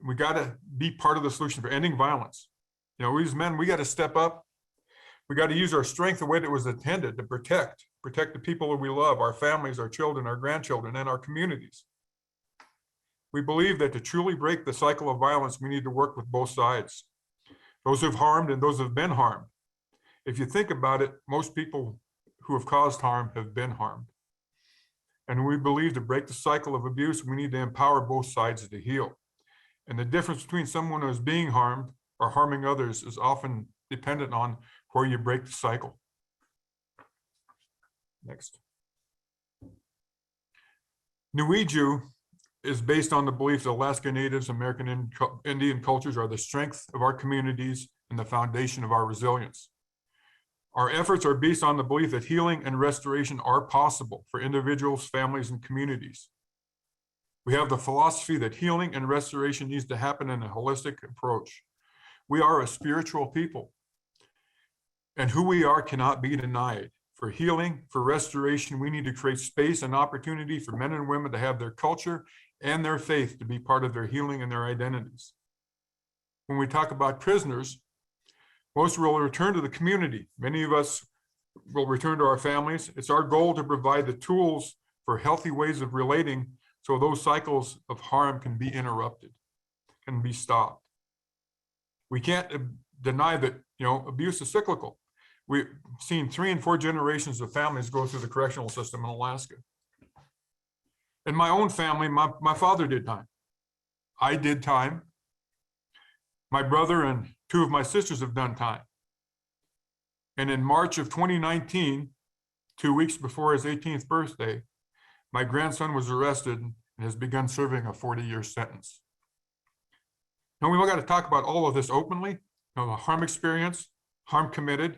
We got to be part of the solution for ending violence. We as men, we got to step up. We got to use our strength the way that was intended to protect the people that we love, our families, our children, our grandchildren, and our communities. We believe that to truly break the cycle of violence, we need to work with both sides, those who've harmed and those who've been harmed. If you think about it, most people who have caused harm have been harmed. And we believe to break the cycle of abuse, we need to empower both sides to heal. And the difference between someone who is being harmed or harming others is often dependent on where you break the cycle. Next. Nuiju is based on the belief that Alaska Natives, American Indian cultures are the strength of our communities and the foundation of our resilience. Our efforts are based on the belief that healing and restoration are possible for individuals, families, and communities. We have the philosophy that healing and restoration needs to happen in a holistic approach. We are a spiritual people, and who we are cannot be denied. For healing, for restoration, we need to create space and opportunity for men and women to have their culture and their faith to be part of their healing and their identities. When we talk about prisoners, most will return to the community. Many of us will return to our families. It's our goal to provide the tools for healthy ways of relating so those cycles of harm can be interrupted, can be stopped. We can't deny that, abuse is cyclical. We've seen 3 and 4 generations of families go through the correctional system in Alaska. In my own family, my father did time. I did time. My brother and two of my sisters have done time. And in March of 2019, 2 weeks before his 18th birthday, my grandson was arrested and has begun serving a 40-year sentence. Now we've all got to talk about all of this openly, the harm experience, harm committed,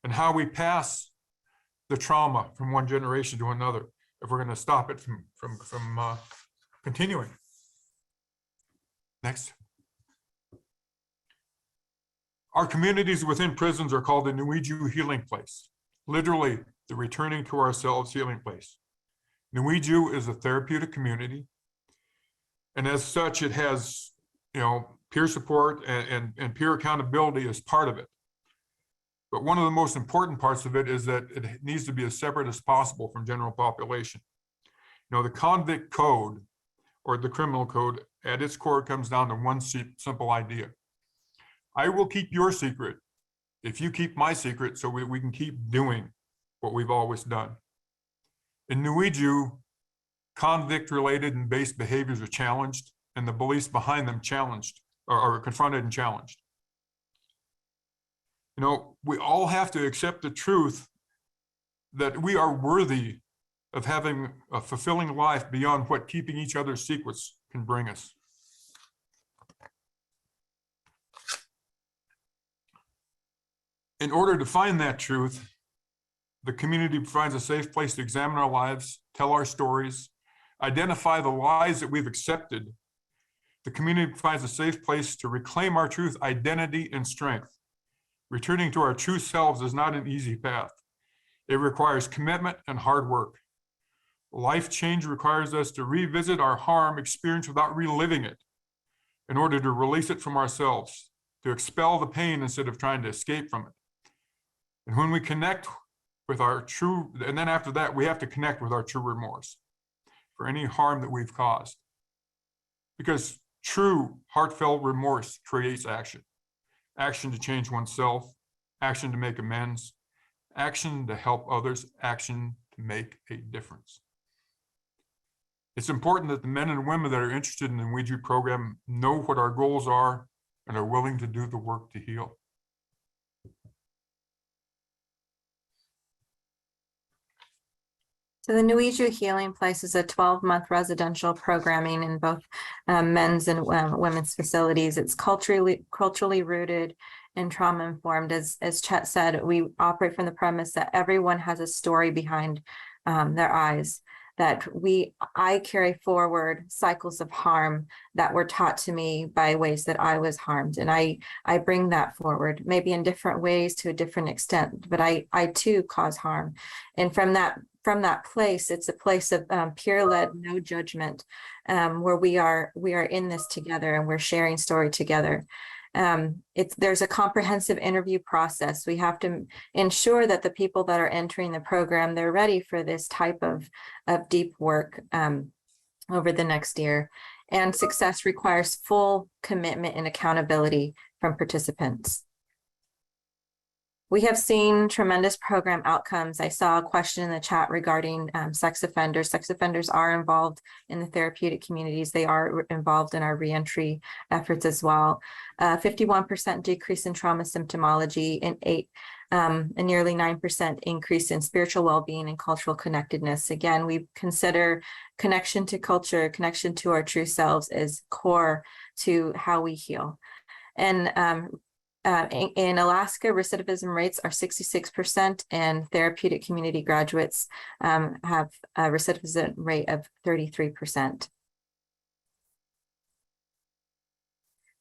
and how we pass the trauma from one generation to another if we're going to stop it from continuing. Next. Our communities within prisons are called the Nuiju Healing Place, literally the returning to ourselves healing place. Nuiju is a therapeutic community, and as such, it has, peer support and peer accountability as part of it. But one of the most important parts of it is that it needs to be as separate as possible from general population. The convict code or the criminal code at its core comes down to one simple idea. I will keep your secret if you keep my secret so we can keep doing what we've always done. In Nuiju, convict-related and based behaviors are challenged, and the beliefs behind them challenged, or are confronted and challenged. We all have to accept the truth that we are worthy of having a fulfilling life beyond what keeping each other's secrets can bring us. In order to find that truth, the community provides a safe place to examine our lives, tell our stories, identify the lies that we've accepted. The community provides a safe place to reclaim our truth, identity, and strength. Returning to our true selves is not an easy path. It requires commitment and hard work. Life change requires us to revisit our harm experience without reliving it in order to release it from ourselves, to expel the pain instead of trying to escape from it. And when we connect with our true, and then after that, we have to connect with our true remorse for any harm that we've caused. Because true heartfelt remorse creates action. Action to change oneself, action to make amends, action to help others, action to make a difference. It's important that the men and women that are interested in the Nuiju program know what our goals are and are willing to do the work to heal. So the Nuiju Healing Place is a 12-month residential programming in both men's and women's facilities. It's culturally rooted and trauma-informed. As Chet said, we operate from the premise that everyone has a story behind their eyes, that I carry forward cycles of harm that were taught to me by ways that I was harmed. And I bring that forward, maybe in different ways to a different extent, but I too cause harm. And from that place, it's a place of peer-led, no judgment, where we are in this together and we're sharing story together. There's a comprehensive interview process. We have to ensure that the people that are entering the program, they're ready for this type of deep work over the next year. And success requires full commitment and accountability from participants. We have seen tremendous program outcomes. I saw a question in the chat regarding sex offenders. Sex offenders are involved in the therapeutic communities. They are involved in our reentry efforts as well. 51% decrease in trauma symptomology and a nearly 9% increase in spiritual well-being and cultural connectedness. Again, we consider connection to culture, connection to our true selves as core to how we heal. And in Alaska, recidivism rates are 66%, and therapeutic community graduates have a recidivism rate of 33%.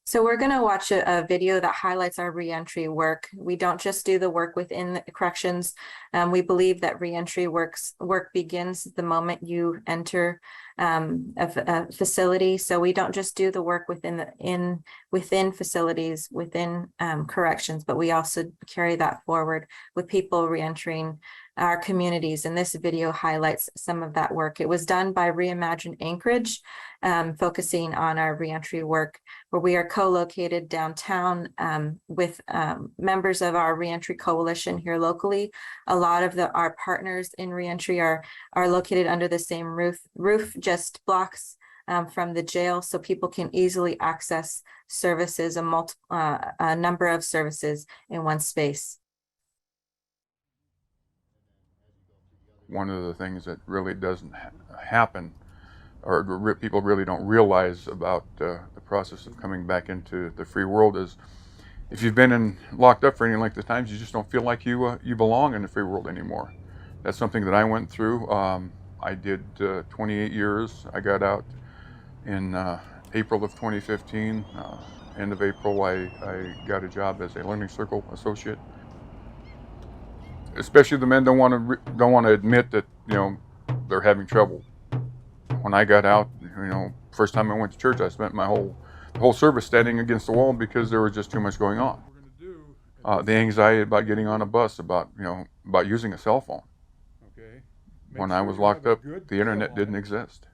So we're going to watch a video that highlights our reentry work. We don't just do the work within the corrections. We believe that reentry work begins the moment you enter a facility. So we don't just do the work within facilities, within corrections, but we also carry that forward with people reentering our communities. And this video highlights some of that work. It was done by Reimagine Anchorage, focusing on our reentry work, where we are co-located downtown with members of our reentry coalition here locally. A lot of our partners in reentry are located under the same roof just blocks from the jail, so people can easily access services, a number of services in one space. One of the things that really doesn't happen, or people really don't realize about the process of coming back into the free world, is if you've been locked up for any length of time, you just don't feel like you belong in the free world anymore. That's something that I went through. I did 28 years. I got out in April of 2015. End of April, I got a job as a learning circle associate. Especially the men don't want to admit that, you know, they're having trouble. When I got out, you know, first time I went to church, I spent my whole service standing against the wall because there was just too much going on. The anxiety about getting on a bus, about using a cell phone. When I was locked up, the internet didn't exist.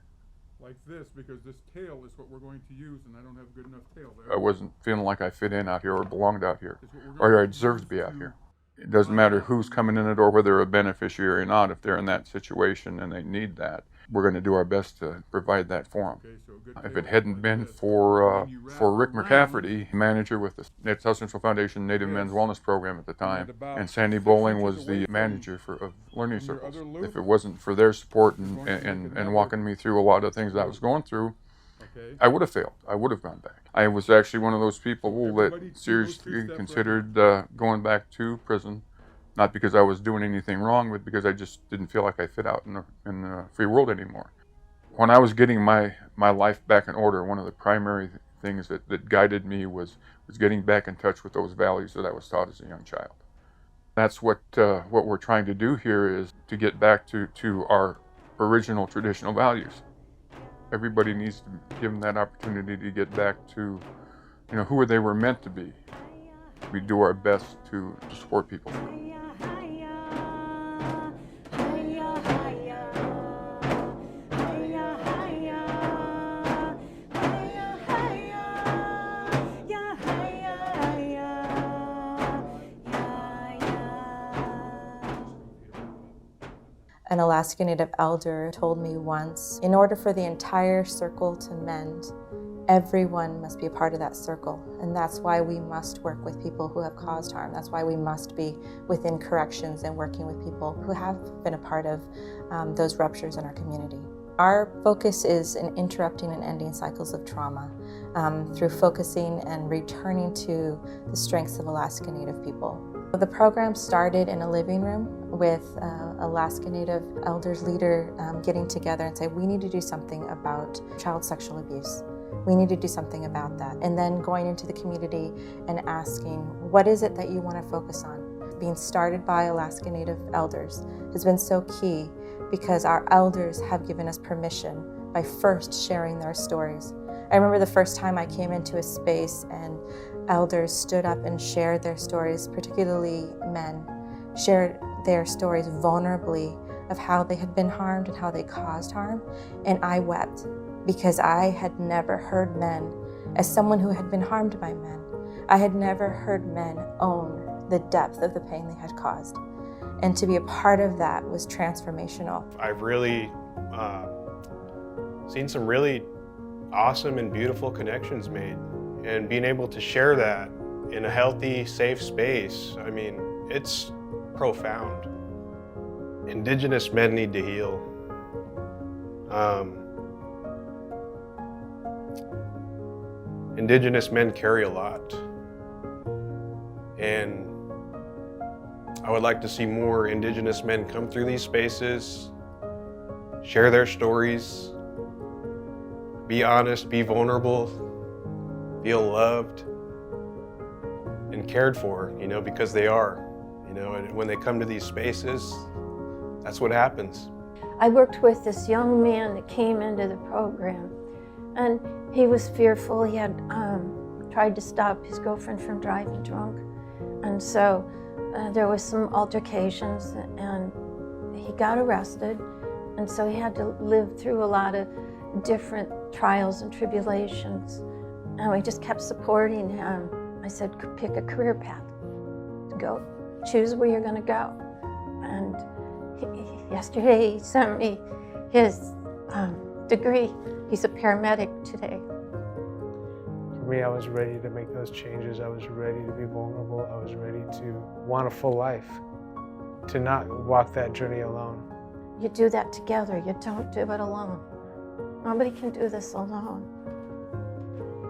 Like this, because this tail is what we're going to use, and I don't have a good enough tail there. I wasn't feeling like I fit in out here or belonged out here, or I deserved to be out here. It doesn't matter who's coming in the door, whether they're a beneficiary or not. If they're in that situation and they need that, we're going to do our best to provide that for them. If it hadn't been for Rick McCafferty, manager with the South Central Foundation Native Men's Wellness Program at the time, and Sandy Bowling was the manager of Learning Circles. If it wasn't for their support and walking me through a lot of things that I was going through, I would have failed. I would have gone back. I was actually one of those people that seriously considered going back to prison, not because I was doing anything wrong, but because I just didn't feel like I fit out in the free world anymore. When I was getting my life back in order, one of the primary things that guided me was getting back in touch with those values that I was taught as a young child. That's what we're trying to do here, is to get back to our original traditional values. Everybody needs to give them that opportunity to get back to, who they were meant to be. We do our best to support people. An Alaska Native elder told me once, in order for the entire circle to mend, everyone must be a part of that circle. And that's why we must work with people who have caused harm. That's why we must be within corrections and working with people who have been a part of those ruptures in our community. Our focus is in interrupting and ending cycles of trauma through focusing and returning to the strengths of Alaska Native people. The program started in a living room with Alaska Native elders leader getting together and say, we need to do something about child sexual abuse. We need to do something about that. And then going into the community and asking, what is it that you want to focus on? Being started by Alaska Native elders has been so key, because our elders have given us permission by first sharing their stories. I remember the first time I came into a space and elders stood up and shared their stories, particularly men, shared their stories vulnerably of how they had been harmed and how they caused harm. And I wept, because I had never heard men, as someone who had been harmed by men, I had never heard men own the depth of the pain they had caused. And to be a part of that was transformational. I've really seen some really awesome and beautiful connections made. And being able to share that in a healthy, safe space, I mean, it's profound. Indigenous men need to heal. Indigenous men carry a lot. And I would like to see more Indigenous men come through these spaces, share their stories, be honest, be vulnerable, feel loved and cared for, because they are, and when they come to these spaces, that's what happens. I worked with this young man that came into the program, and he was fearful. He had tried to stop his girlfriend from driving drunk, and so there was some altercations, and he got arrested, and so he had to live through a lot of different trials and tribulations. And we just kept supporting him. I said, pick a career path. Go, choose where you're going to go. And yesterday he sent me his degree. He's a paramedic today. For me, I was ready to make those changes. I was ready to be vulnerable. I was ready to want a full life, to not walk that journey alone. You do that together. You don't do it alone. Nobody can do this alone.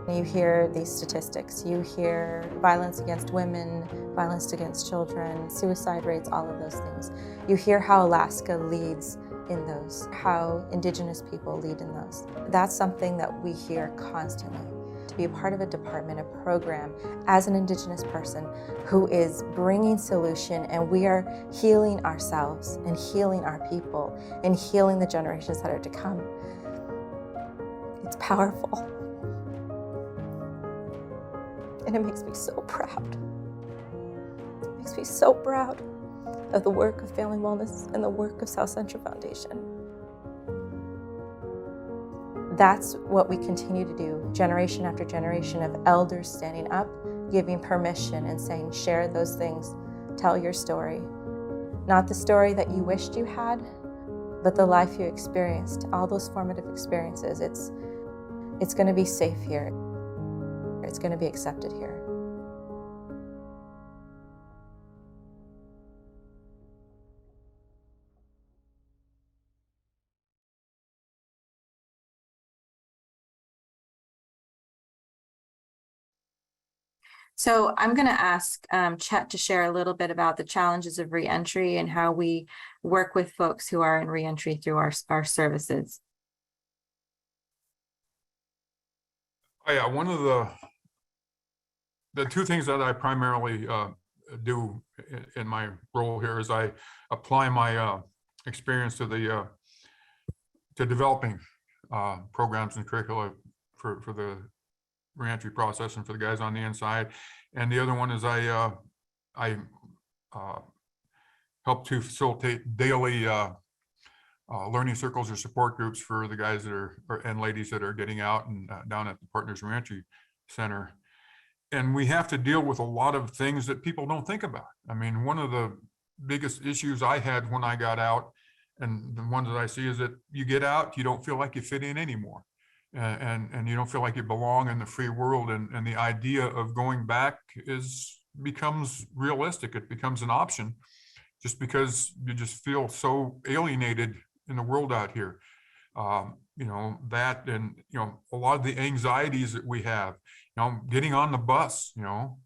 You hear these statistics. You hear violence against women, violence against children, suicide rates, all of those things. You hear how Alaska leads in those, how Indigenous people lead in those. That's something that we hear constantly. To be a part of a department, a program, as an Indigenous person who is bringing solution, and we are healing ourselves and healing our people and healing the generations that are to come. It's powerful. And it makes me so proud. It makes me so proud of the work of Family Wellness and the work of South Central Foundation. That's what we continue to do, generation after generation of elders standing up, giving permission and saying, share those things, tell your story. Not the story that you wished you had, but the life you experienced, all those formative experiences. It's going to be safe here. It's going to be accepted here. So I'm going to ask Chet to share a little bit about the challenges of reentry and how we work with folks who are in reentry through our services. Oh, yeah, one of the two things that I primarily do in my role here is I apply my experience to developing programs and curricula for the reentry process and for the guys on the inside. And the other one is I help to facilitate daily learning circles or support groups for the guys that are and ladies that are getting out and down at the Partners Reentry Center. And we have to deal with a lot of things that people don't think about. I mean, one of the biggest issues I had when I got out, and the ones that I see, is that you get out, you don't feel like you fit in anymore. And you don't feel like you belong in the free world. And the idea of going back becomes realistic. It becomes an option just because you just feel so alienated in the world out here. You know, that, and, you know, a lot of the anxieties that we have, you know, getting on the bus, you know,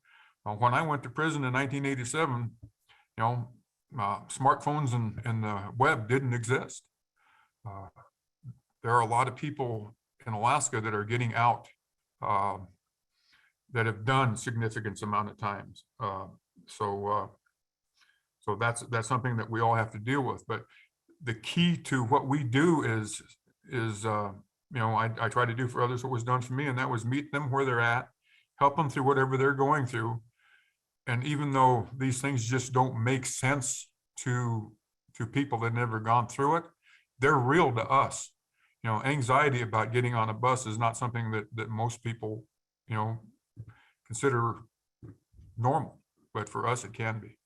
when I went to prison in 1987, you know, smartphones and the web didn't exist. There are a lot of people in Alaska that are getting out that have done significant amount of times. So that's something that we all have to deal with. But the key to what we do is you know, I try to do for others what was done for me, and that was meet them where they're at, help them through whatever they're going through. And even though these things just don't make sense to people that never gone through it, they're real to us. You know, anxiety about getting on a bus is not something that most people, you know, consider normal, but for us it can be.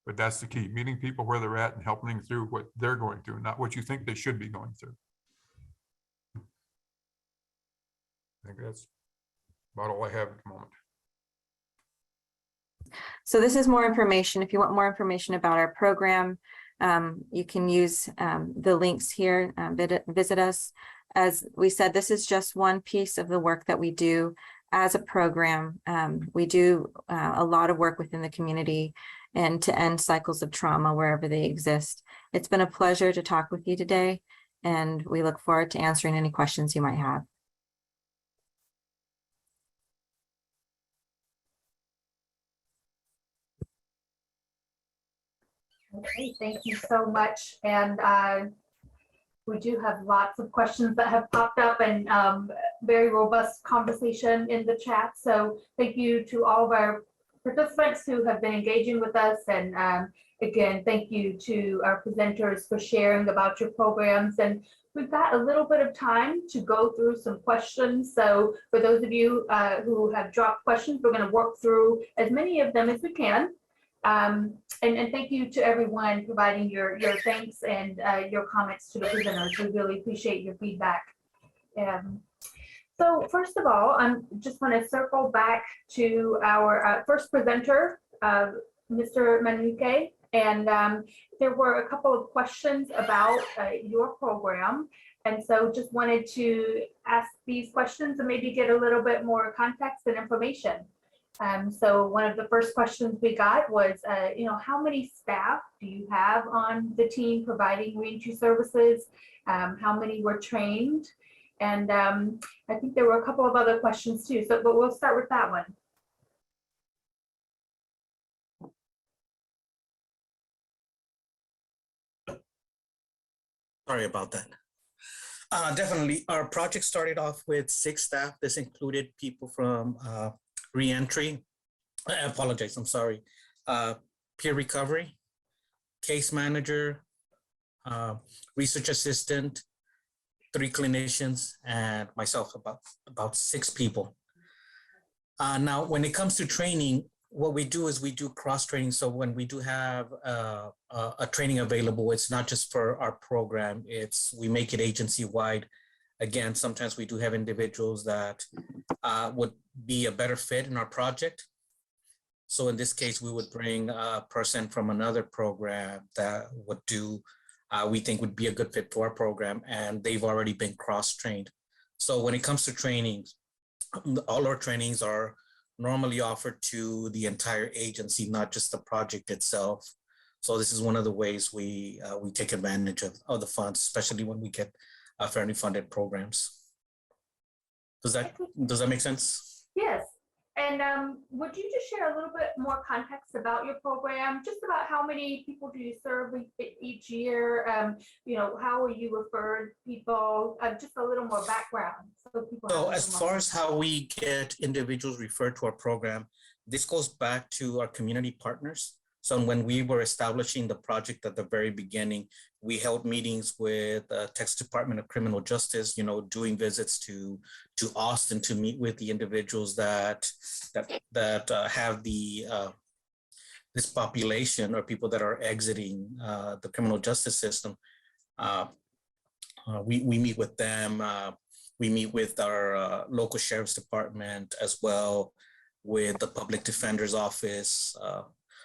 But that's the key, meeting people where they're at and helping them through what they're going through, not what you think they should be going through. I think that's about all I have at the moment. So this is more information. If you want more information about our program, you can use the links here, visit us. As we said, this is just one piece of the work that we do as a program. We do a lot of work within the community and to end cycles of trauma wherever they exist. It's been a pleasure to talk with you today, and we look forward to answering any questions you might have. Okay, thank you so much. And we do have lots of questions that have popped up, and very robust conversation in the chat. So thank you to all of our participants who have been engaging with us and again, thank you to our presenters for sharing about your programs. And we've got a little bit of time to go through some questions. So for those of you who have dropped questions, we're going to work through as many of them as we can. And thank you to everyone providing your thanks and your comments to the presenters. We really appreciate your feedback. So first of all, I just want to circle back to our first presenter, Mr. Manuke. And there were a couple of questions about your program. And so just wanted to ask these questions and maybe get a little bit more context and information. So one of the first questions we got was, how many staff do you have on the team providing reentry services? How many were trained? And I think there were a couple of other questions too. So, but we'll start with that one. Sorry about that. Definitely, our project started off with 6 staff. This included people from Reentry. I apologize, I'm sorry. Peer recovery, case manager, research assistant, 3 clinicians, and myself, about 6 people. Now, when it comes to training, what we do is we do cross training. So when we do have a training available, it's not just for our program, we make it agency wide. Again, sometimes we do have individuals that would be a better fit in our project. So in this case, we would bring a person from another program that would do, we think would be a good fit for our program, and they've already been cross-trained. So when it comes to trainings, all our trainings are normally offered to the entire agency, not just the project itself. So this is one of the ways we take advantage of the funds, especially when we get fairly funded programs. Does that make sense? Yes. And would you just share a little bit more context about your program, just about how many people do you serve each year? How are you referred people? Just a little more background. So as far as how we get individuals referred to our program, this goes back to our community partners. So when we were establishing the project at the very beginning, we held meetings with the Texas Department of Criminal Justice, doing visits to Austin to meet with the individuals that have this population, or people that are exiting the criminal justice system. We meet with them. We meet with our local sheriff's department, as well with the public defender's office.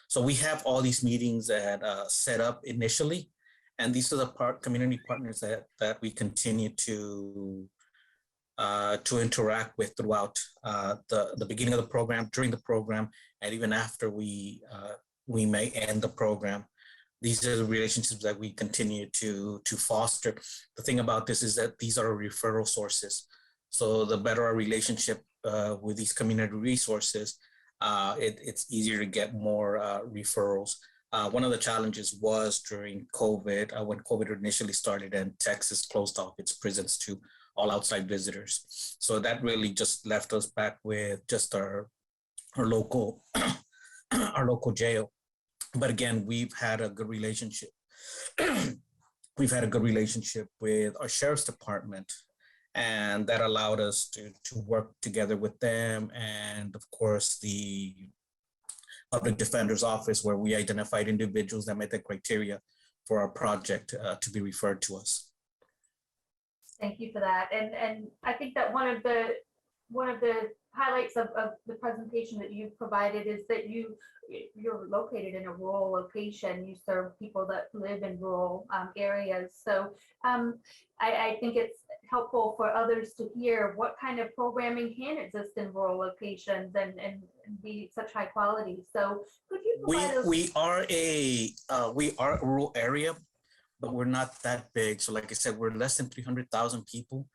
So we have all these meetings that set up initially, and these are the community partners that we continue to interact with throughout the beginning of the program, during the program, and even after we may end the program. These are the relationships that we continue to foster. The thing about this is that these are referral sources. So the better our relationship with these community resources, it's easier to get more referrals. One of the challenges was during COVID, when COVID initially started and Texas closed off its prisons to all outside visitors. So that really just left us back with just our local our local jail. But again, we've had a good relationship. We've had a good relationship with our sheriff's department, and that allowed us to work together with them, and of course the public defender's office, where we identified individuals that met the criteria for our project to be referred to us. Thank you for that. And I think that one of the highlights of the presentation that you provided is that you're located in a rural location. You serve people that live in rural areas. So I think it's helpful for others to hear what kind of programming can exist in rural locations and be such high quality. So could you provide we are a rural area, but we're not that big. So like I said, we're less than 300,000 people.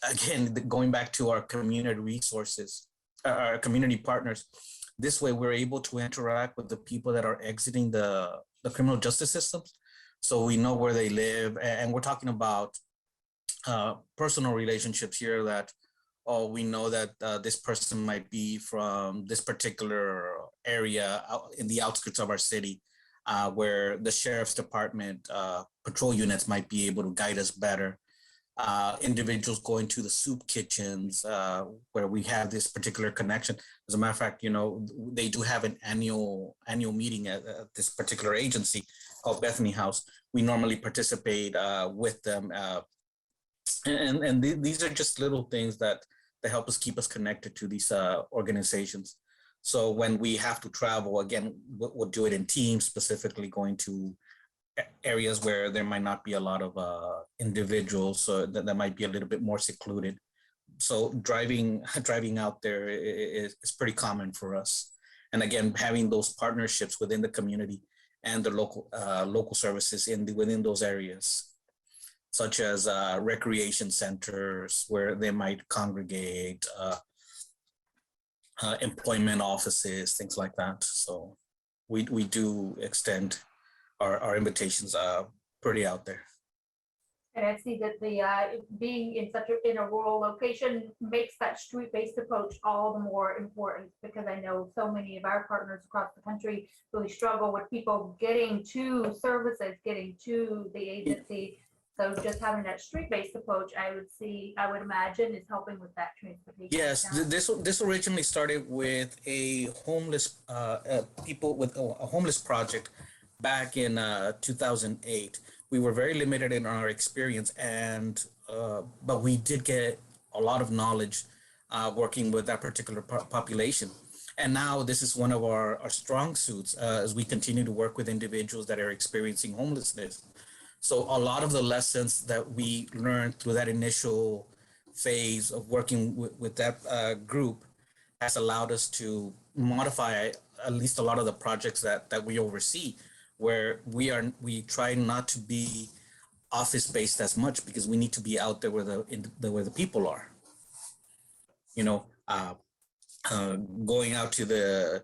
Again, going back to our community resources, our community partners, this way we're able to interact with the people that are exiting the criminal justice systems. So we know where they live, and we're talking about personal relationships here that oh, we know that this person might be from this particular area out in the outskirts of our city, where the sheriff's department patrol units might be able to guide us better. Individuals going to the soup kitchens where we have this particular connection. As a matter of fact, you know, they do have an annual meeting at this particular agency called Bethany House. We normally participate with them, these are just little things that help us keep us connected to these organizations. So when we have to travel, again, we'll do it in teams, specifically going to areas where there might not be a lot of individuals, so that might be a little bit more secluded. So driving out there is pretty common for us. And again, having those partnerships within the community and the local services within those areas, such as recreation centers where they might congregate, employment offices, things like that. So we do extend our invitations pretty out there. And I see that the being in a rural location makes that street-based approach all the more important, because I know so many of our partners across the country really struggle with people getting to services, getting to the agency. So just having that street-based approach, I would imagine, is helping with that transportation. Yes, this originally started with a homeless people with a homeless project back in 2008. We were very limited in our experience, and but we did get a lot of knowledge working with that particular population. And now this is one of our strong suits as we continue to work with individuals that are experiencing homelessness. So a lot of the lessons that we learned through that initial phase of working with that group has allowed us to modify at least a lot of the projects that we oversee, where we try not to be office-based as much, because we need to be out there where the people are. You know, going out to the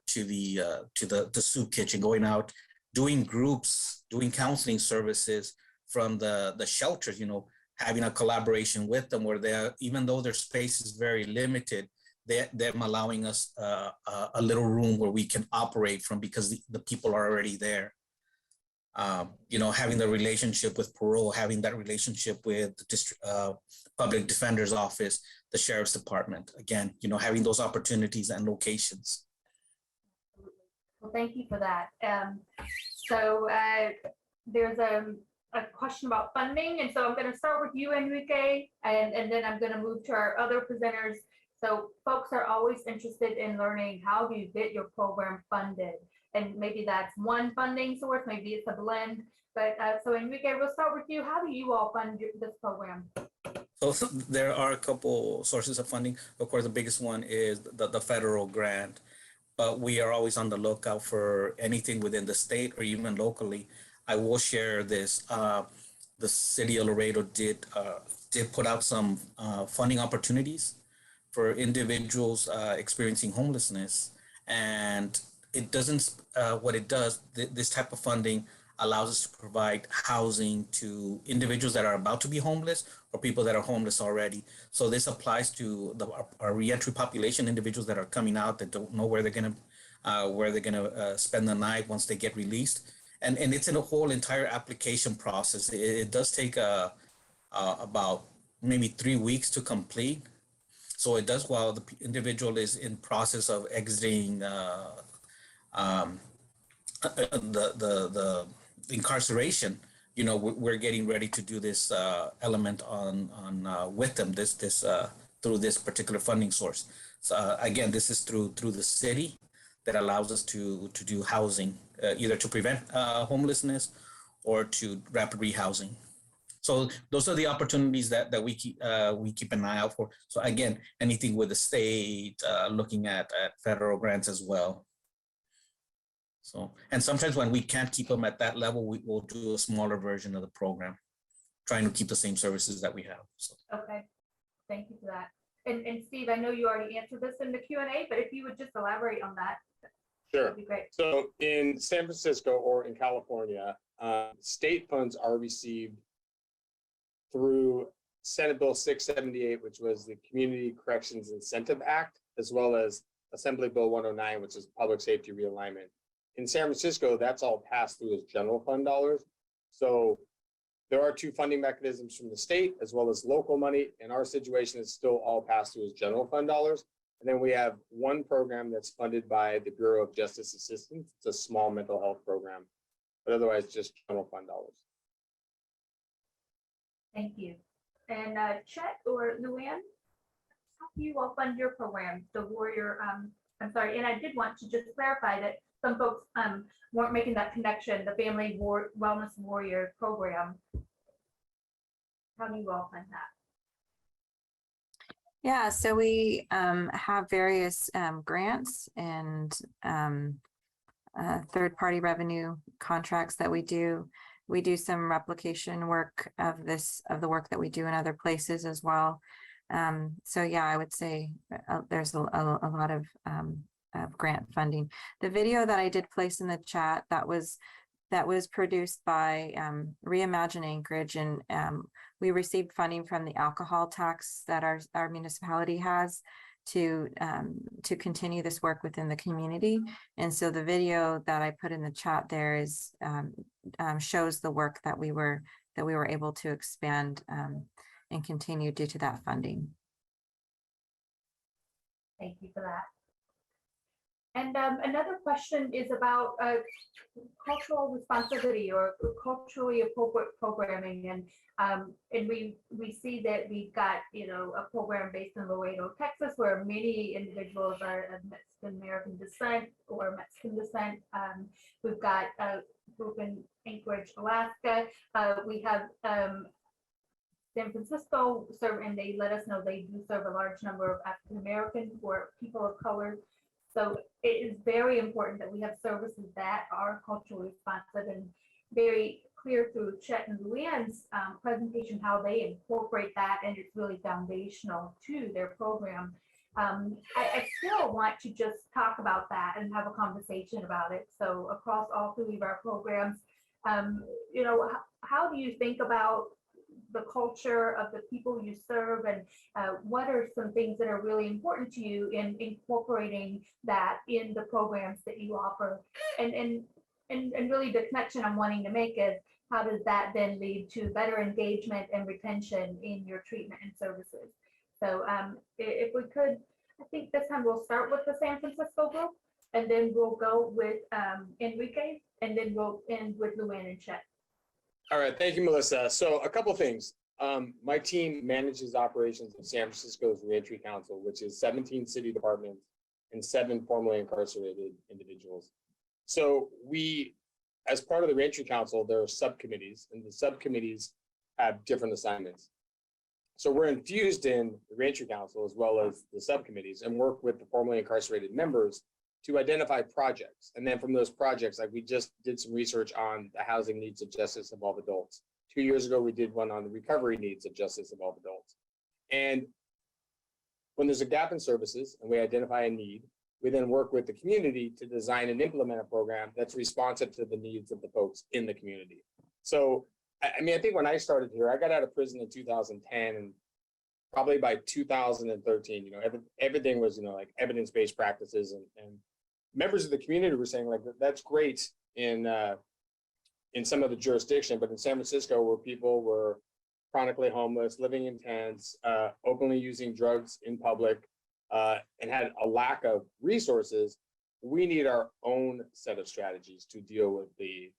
soup kitchen, going out, doing groups, doing counseling services from the shelters, you know, having a collaboration with them where they're, even though their space is very limited, them allowing us a little room where we can operate from, because the people are already there. You know, having the relationship with parole, having that relationship with the district public defender's office, the sheriff's department, again, you know, having those opportunities and locations. Well, thank you for that. So there's a question about funding, and so I'm going to start with you, Enrique, and then I'm going to move to our other presenters. So folks are always interested in learning, how do you get your program funded? And maybe that's one funding source, maybe it's a blend. But so Enrique, we'll start with you. How do you all fund this program? So there are a couple sources of funding. Of course, the biggest one is the federal grant, but we are always on the lookout for anything within the state or even locally. I will share this. The city of Laredo did put out some funding opportunities for individuals experiencing homelessness, and it doesn't, what it does, this type of funding allows us to provide housing to individuals that are about to be homeless or people that are homeless already. So this applies to our reentry population, individuals that are coming out that don't know where they're gonna spend the night once they get released. And it's in a whole entire application process. It does take about maybe 3 weeks to complete. So it does, while the individual is in process of exiting the incarceration, you know, we're getting ready to do this element on with them, this through this particular funding source. So again, this is through the city that allows us to do housing, either to prevent homelessness or to rapid rehousing. So those are the opportunities that we keep an eye out for. So again, anything with the state, looking at federal grants as well. So, and sometimes when we can't keep them at that level, we will do a smaller version of the program, trying to keep the same services that we have. So. Okay, thank you for that. And Steve, I know you already answered this in the Q&A, but if you would just elaborate on that, sure, that'd be great. So in San Francisco or in California, state funds are received through Senate Bill 678, which was the Community Corrections Incentive Act, as well as Assembly Bill 109, which is Public Safety Realignment. In San Francisco, that's all passed through as general fund dollars. So there are two funding mechanisms from the state as well as local money. In our situation, it's still all passed through as general fund dollars. And then we have one program that's funded by the Bureau of Justice Assistance. It's a small mental health program, but otherwise just general fund dollars. Thank you. And Chet or Luann, how do you all fund your program, the Warrior? I'm sorry, and I did want to just clarify that some folks weren't making that connection, the Family Wellness Warrior program. How do you all fund that? Yeah, so we have various grants and third-party revenue contracts that we do. We do some replication work of the work that we do in other places as well. So yeah, I would say there's a lot of grant funding. The video that I did place in the chat, that was produced by Reimagine Anchorage, and we received funding from the alcohol tax that our municipality has to continue this work within the community. And so the video that I put in the chat there is shows the work that we were able to expand and continue due to that funding. Thank you for that. And another question is about cultural responsibility or culturally appropriate programming. And we see that we've got, a program based in Laredo, Texas, where many individuals are of Mexican American descent or Mexican descent. We've got a group in Anchorage, Alaska. We have San Francisco serve, and they let us know they do serve a large number of African American or people of color. So it is very important that we have services that are culturally responsive, and very clear through Chet and Luann's presentation how they incorporate that, and it's really foundational to their program. I still want to just talk about that and have a conversation about it. So across all three of our programs, how do you think about the culture of the people you serve, and what are some things that are really important to you in incorporating that in the programs that you offer? And really the connection I'm wanting to make is, how does that then lead to better engagement and retention in your treatment and services? So if we could, I think this time we'll start with the San Francisco group, and then we'll go with Enrique, and then we'll end with Luann and Chet. All right, thank you, Melissa. So a couple things. My team manages operations of San Francisco's Reentry Council, which is 17 city departments and 7 formerly incarcerated individuals. So we, as part of the Reentry Council, there are subcommittees, and the subcommittees have different assignments. So we're infused in the Reentry Council as well as the subcommittees, and work with the formerly incarcerated members to identify projects. And then from those projects, like we just did some research on the housing needs of justice involved adults. 2 years ago, we did one on the recovery needs of justice involved adults. And when there's a gap in services and we identify a need, we then work with the community to design and implement a program that's responsive to the needs of the folks in the community. So, I think when I started here, I got out of prison in 2010, and probably by 2013, everything was, like evidence-based practices, and members of the community were saying, like, that's great in some of the jurisdiction, but in San Francisco, where people were chronically homeless, living in tents, openly using drugs in public, and had a lack of resources, we need our own set of strategies to deal with the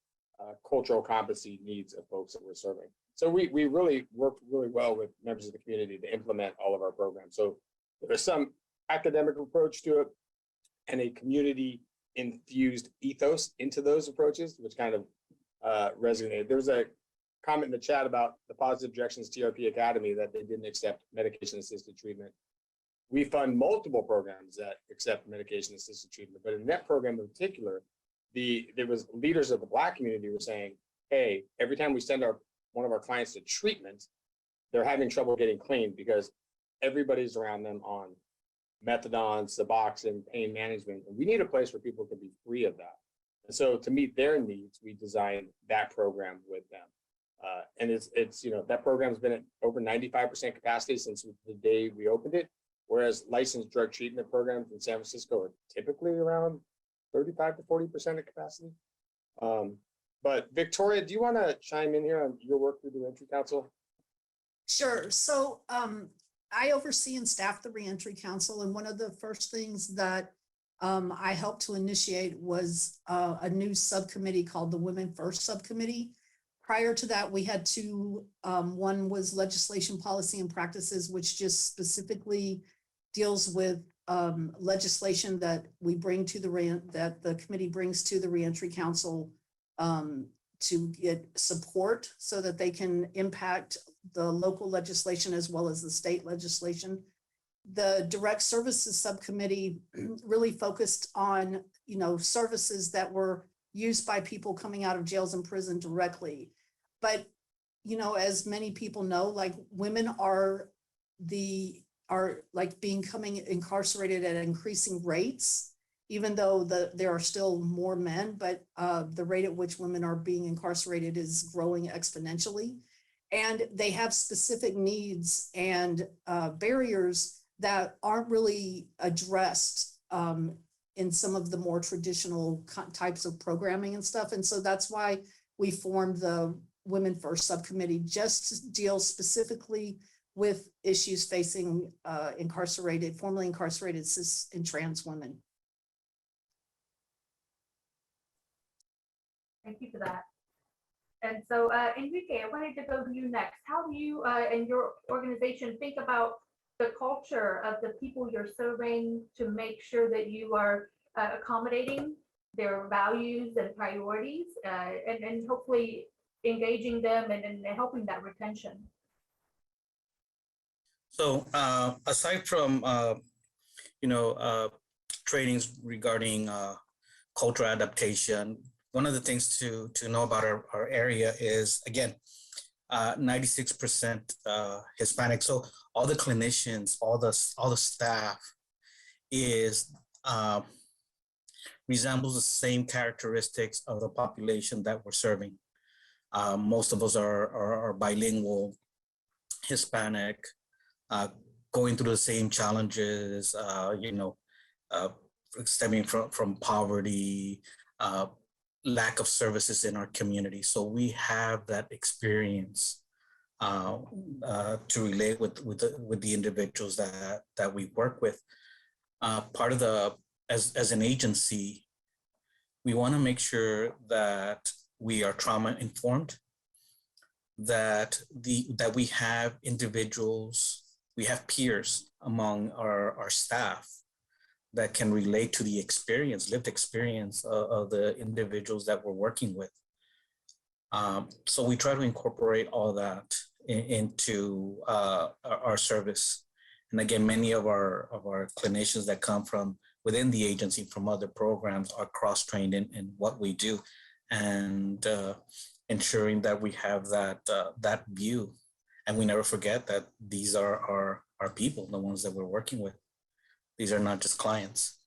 cultural competency needs of folks that we're serving. So we really work really well with members of the community to implement all of our programs. So there's some academic approach to it and a community infused ethos into those approaches, which kind of resonated. There was a comment in the chat about the Positive Directions TRP Academy that they didn't accept medication assisted treatment. We fund multiple programs that accept medication assisted treatment, but in that program in particular, there was leaders of the Black community were saying, hey, every time we send one of our clients to treatment, they're having trouble getting clean because everybody's around them on methadone, Suboxone, pain management, and we need a place where people can be free of that. And so to meet their needs, we designed that program with them. And it's, you know, that program's been at over 95% capacity since the day we opened it. Whereas licensed drug treatment programs in San Francisco are typically around 35 to 40% of capacity. But Victoria, do you want to chime in here on your work through the Reentry Council? Sure. So I oversee and staff the Reentry Council, and one of the first things that I helped to initiate was a new subcommittee called the Women First Subcommittee. Prior to that, we had two. One was legislation, policy, and practices, which just specifically deals with legislation that we bring to that the committee brings to the Reentry Council to get support so that they can impact the local legislation as well as the state legislation. The Direct Services Subcommittee really focused on, you know, services that were used by people coming out of jails and prison directly. But, you know, as many people know, like women are becoming incarcerated at increasing rates, even though there are still more men, but the rate at which women are being incarcerated is growing exponentially. And they have specific needs and barriers that aren't really addressed in some of the more traditional types of programming and stuff. And so that's why we formed the Women First Subcommittee, just to deal specifically with issues facing formerly incarcerated cis and trans women. Thank you for that. And so, Enrique, I wanted to go to you next. How do you and your organization think about the culture of the people you're serving to make sure that you are accommodating their values and priorities and hopefully engaging them and helping that retention? So aside from, trainings regarding cultural adaptation, one of the things to know about our area is, again, 96% Hispanic. So all the clinicians, all the staff resembles the same characteristics of the population that we're serving. Most of us are bilingual, Hispanic, going through the same challenges, stemming from poverty, lack of services in our community. So we have that experience to relate with the individuals that we work with. Part of as an agency, we want to make sure that we are trauma informed, that we have individuals, we have peers among our staff that can relate to the lived experience of the individuals that we're working with. So we try to incorporate all that into our service. And again, many of our clinicians that come from within the agency from other programs are cross-trained in what we do, and ensuring that we have that view. And we never forget that these are our people, the ones that we're working with. These are not just clients.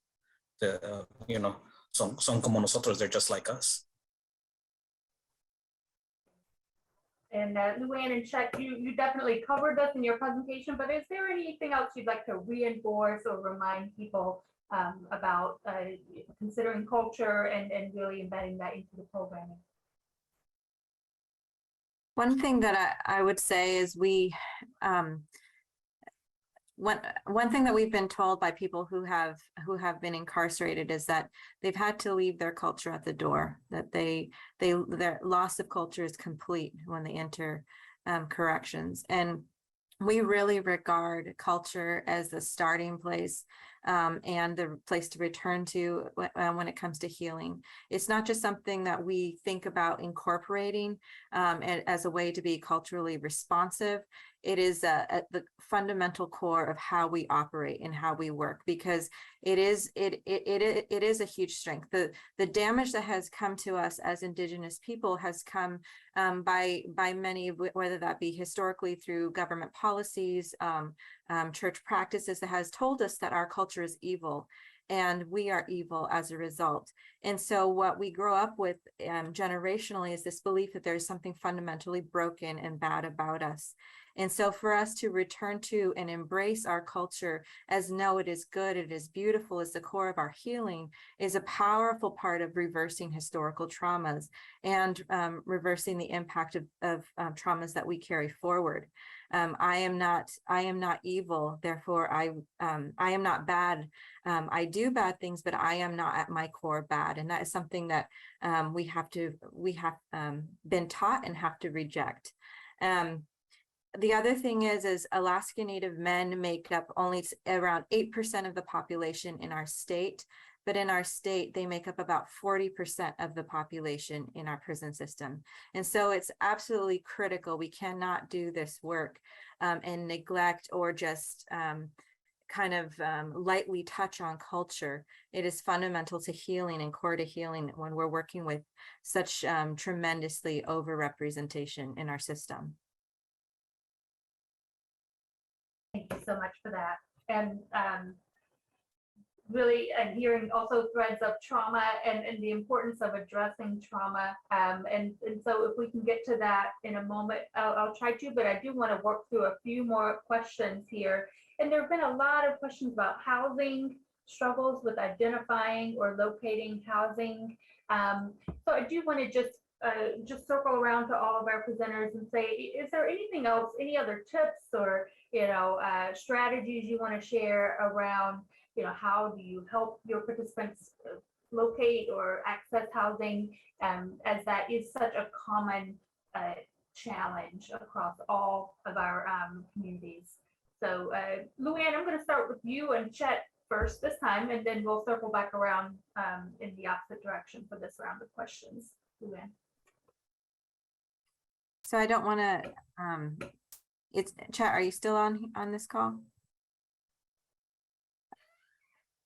Son como nosotros, they're just like us. And Luann and Chet, you definitely covered this in your presentation, but is there anything else you'd like to reinforce or remind people about considering culture and really embedding that into the programming? One thing that I would say is one thing that we've been told by people who have been incarcerated is that they've had to leave their culture at the door, that their loss of culture is complete when they enter corrections. And we really regard culture as the starting place and the place to return to when it comes to healing. It's not just something that we think about incorporating as a way to be culturally responsive. It is at the fundamental core of how we operate and how we work, because it is a huge strength. The damage that has come to us as Indigenous people has come by many, whether that be historically through government policies, church practices, that has told us that our culture is evil, and we are evil as a result. And so what we grow up with generationally is this belief that there's something fundamentally broken and bad about us. And so for us to return to and embrace our culture as no, it is good, it is beautiful, is the core of our healing, is a powerful part of reversing historical traumas and reversing the impact of traumas that we carry forward. I am not evil, therefore I am not bad. I do bad things, but I am not at my core bad. And that is something that we have been taught and have to reject. The other thing is Alaska Native men make up only around 8% of the population in our state, but in our state, they make up about 40% of the population in our prison system. And so it's absolutely critical. We cannot do this work and neglect or just lightly touch on culture. It is fundamental to healing and core to healing when we're working with such tremendously overrepresentation in our system. Thank you so much for that. And really hearing also threads of trauma and the importance of addressing trauma. And so if we can get to that in a moment, I'll try to, but I do want to work through a few more questions here. And there have been a lot of questions about housing, struggles with identifying or locating housing. So I do want to just circle around to all of our presenters and say, is there anything else, any other tips or strategies you want to share around, how do you help your participants locate or access housing, as that is such a common challenge across all of our communities. So Luann, I'm going to start with you and Chet first this time, and then we'll circle back around in the opposite direction for this round of questions. Luann. So I don't want to, Chet, are you still on this call?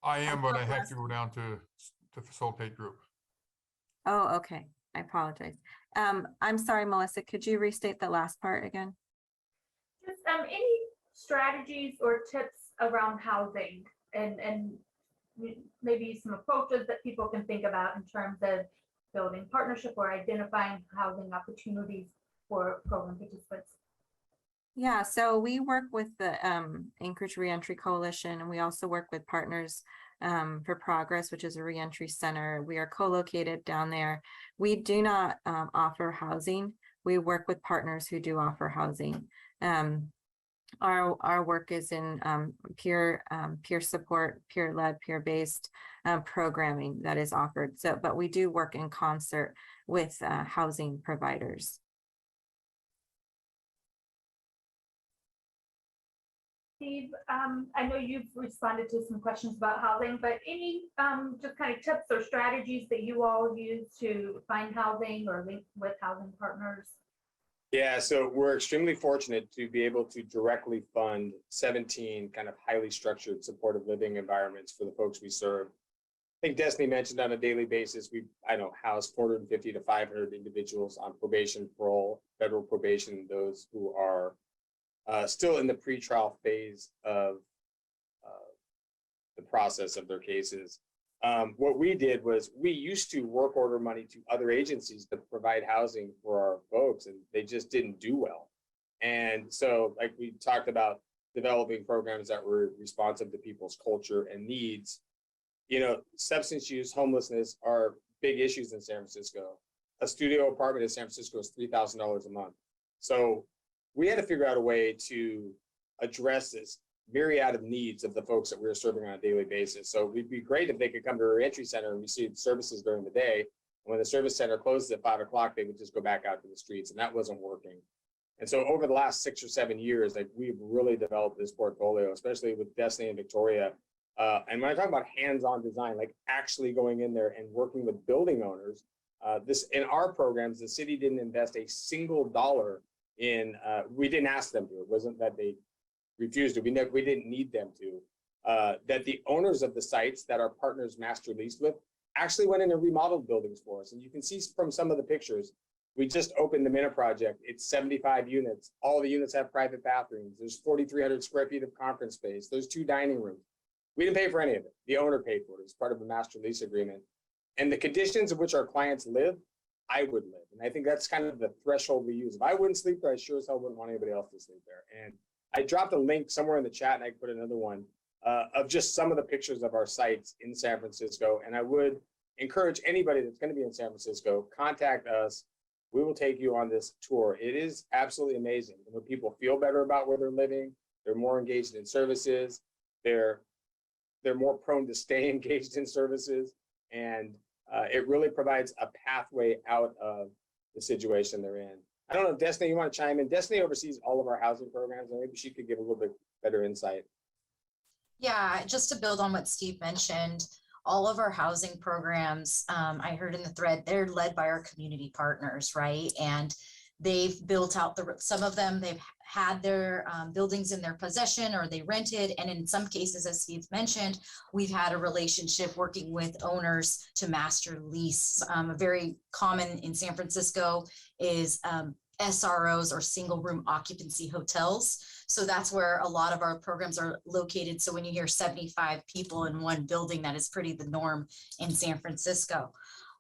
I am, but I have to go down to facilitate group. Oh, okay. I apologize. I'm sorry, Melissa, could you restate the last part again? Just any strategies or tips around housing and maybe some approaches that people can think about in terms of building partnership or identifying housing opportunities for program participants. Yeah, so we work with the Anchorage Reentry Coalition, and we also work with Partners for Progress, which is a reentry center. We are co-located down there. We do not offer housing. We work with partners who do offer housing. Our work is in peer support, peer-led, peer-based programming that is offered. So, but we do work in concert with housing providers. Steve, I know you've responded to some questions about housing, but any just kind of tips or strategies that you all use to find housing or link with housing partners? Yeah, so we're extremely fortunate to be able to directly fund 17 kind of highly structured supportive living environments for the folks we serve. I think Destiny mentioned on a daily basis, we house 450 to 500 individuals on probation, parole, federal probation, those who are still in the pretrial phase of the process of their cases. What we did was we used to work order money to other agencies to provide housing for our folks, and they just didn't do well. And so, like we talked about, developing programs that were responsive to people's culture and needs. Substance use, homelessness are big issues in San Francisco. A studio apartment in San Francisco is $3,000 a month. So we had to figure out a way to address this myriad of needs of the folks that we were serving on a daily basis. So it'd be great if they could come to our reentry center and receive services during the day. And when the service center closes at 5 o'clock, they would just go back out to the streets, and that wasn't working. And so over the last 6 or 7 years, we've really developed this portfolio, especially with Destiny and Victoria. And when I talk about hands-on design, like actually going in there and working with building owners, in our programs, the city didn't invest a single dollar in, we didn't ask them to. It wasn't that they refused to. We didn't need them to. That the owners of the sites that our partners master leased with actually went in and remodeled buildings for us. And you can see from some of the pictures, we just opened the Minna project. It's 75 units. All the units have private bathrooms. There's 4,300 square feet of conference space. There's 2 dining rooms. We didn't pay for any of it. The owner paid for it. It's part of a master lease agreement. And the conditions in which our clients live, I would live. And I think that's kind of the threshold we use. If I wouldn't sleep there, I sure as hell wouldn't want anybody else to sleep there. And I dropped a link somewhere in the chat, and I put another one of just some of the pictures of our sites in San Francisco. And I would encourage anybody that's going to be in San Francisco, contact us. We will take you on this tour. It is absolutely amazing. When people feel better about where they're living, they're more engaged in services, they're more prone to stay engaged in services, and it really provides a pathway out of the situation they're in. I don't know if Destiny, you want to chime in? Destiny oversees all of our housing programs, and maybe she could give a little bit better insight. Yeah, just to build on what Steve mentioned, all of our housing programs, I heard in the thread, they're led by our community partners, right? And they've built out some of them, they've had their buildings in their possession or they rented. And in some cases, as Steve mentioned, we've had a relationship working with owners to master lease. Very common in San Francisco is SROs or single room occupancy hotels. So that's where a lot of our programs are located. So when you hear 75 people in one building, that is pretty the norm in San Francisco.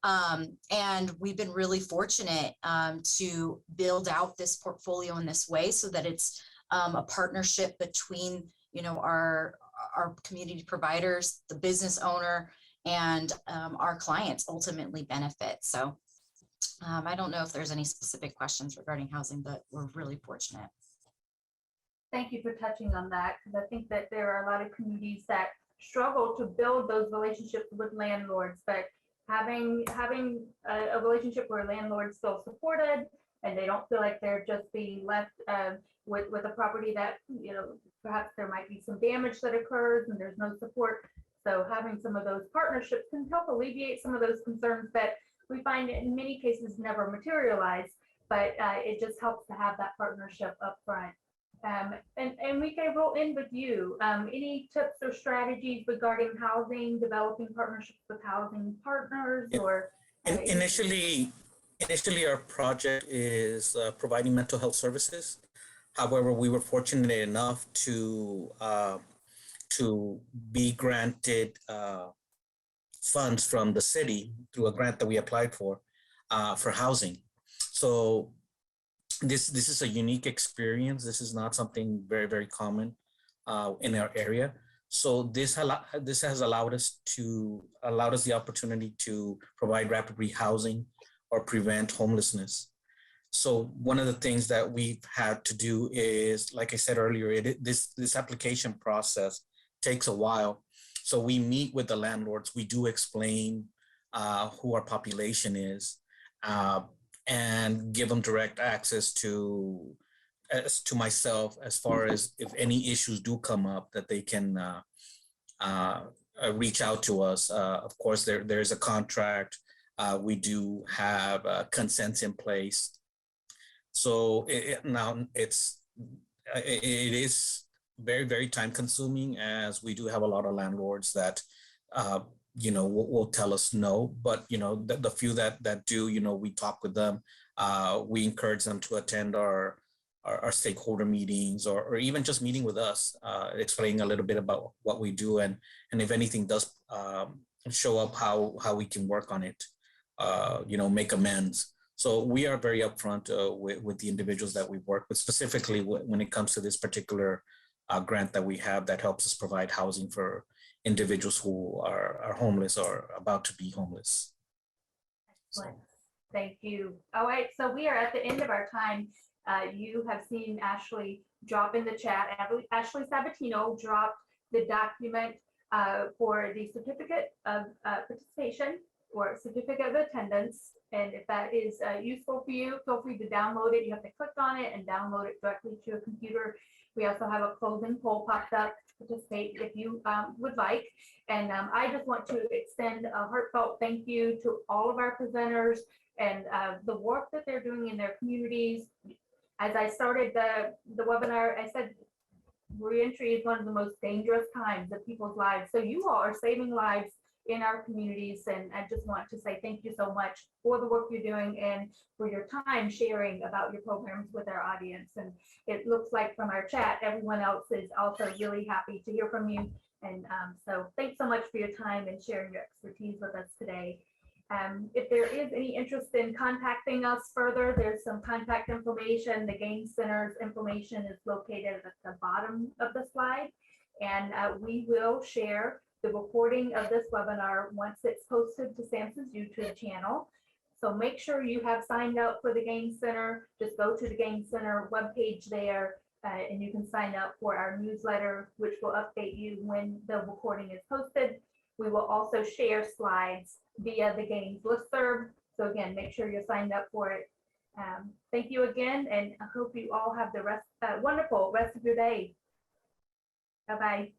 And we've been really fortunate to build out this portfolio in this way so that it's a partnership between, our community providers, the business owner, and our clients ultimately benefit. So I don't know if there's any specific questions regarding housing, but we're really fortunate. Thank you for touching on that, because I think that there are a lot of communities that struggle to build those relationships with landlords, but having a relationship where landlords feel supported and they don't feel like they're just being left with a property that, perhaps there might be some damage that occurs and there's no support. So having some of those partnerships can help alleviate some of those concerns that we find in many cases never materialize, but it just helps to have that partnership up front. And we can roll in with you. Any tips or strategies regarding housing, developing partnerships with housing partners, or initially our project is providing mental health services. However, we were fortunate enough to be granted funds from the city through a grant that we applied for housing. So this is a unique experience. This is not something very, very common in our area. So this has allowed us the opportunity to provide rapid rehousing or prevent homelessness. So one of the things that we've had to do is, like I said earlier, this application process takes a while. So we meet with the landlords. We do explain who our population is, and give them direct access to myself as far as if any issues do come up that they can reach out to us. Of course, there's a contract. We do have consents in place. So now it is very, very time consuming, as we do have a lot of landlords that will tell us no, but the few that do, we talk with them. We encourage them to attend our stakeholder meetings, or even just meeting with us, explaining a little bit about what we do, and if anything does show up, how we can work on it, make amends. So we are very upfront with the individuals that we work with, specifically when it comes to this particular grant that we have that helps us provide housing for individuals who are homeless or about to be homeless. Excellent. Thank you. All right, so we are at the end of our time. You have seen Ashley drop in the chat. Ashley Sabatino dropped the document for the certificate of participation or certificate of attendance. And if that is useful for you, feel free to download it. You have to click on it and download it directly to your computer. We also have a closing poll popped up to participate if you would like. And I just want to extend a heartfelt thank you to all of our presenters and the work that they're doing in their communities. As I started the webinar, I said reentry is one of the most dangerous times of people's lives. So you all are saving lives in our communities, and I just want to say thank you so much for the work you're doing and for your time sharing about your programs with our audience. And it looks like from our chat, everyone else is also really happy to hear from you. And so thanks so much for your time and sharing your expertise with us today. If there is any interest in contacting us further, there's some contact information. The Gaines Center's information is located at the bottom of the slide. And we will share the recording of this webinar once it's posted to SAMHSA's YouTube channel. So make sure you have signed up for the Gaines Center. Just go to the Gaines Center webpage there, and you can sign up for our newsletter, which will update you when the recording is posted. We will also share slides via the Gaines listserv. So again, make sure you're signed up for it. Thank you again, and I hope you all have the wonderful rest of your day. Bye-bye.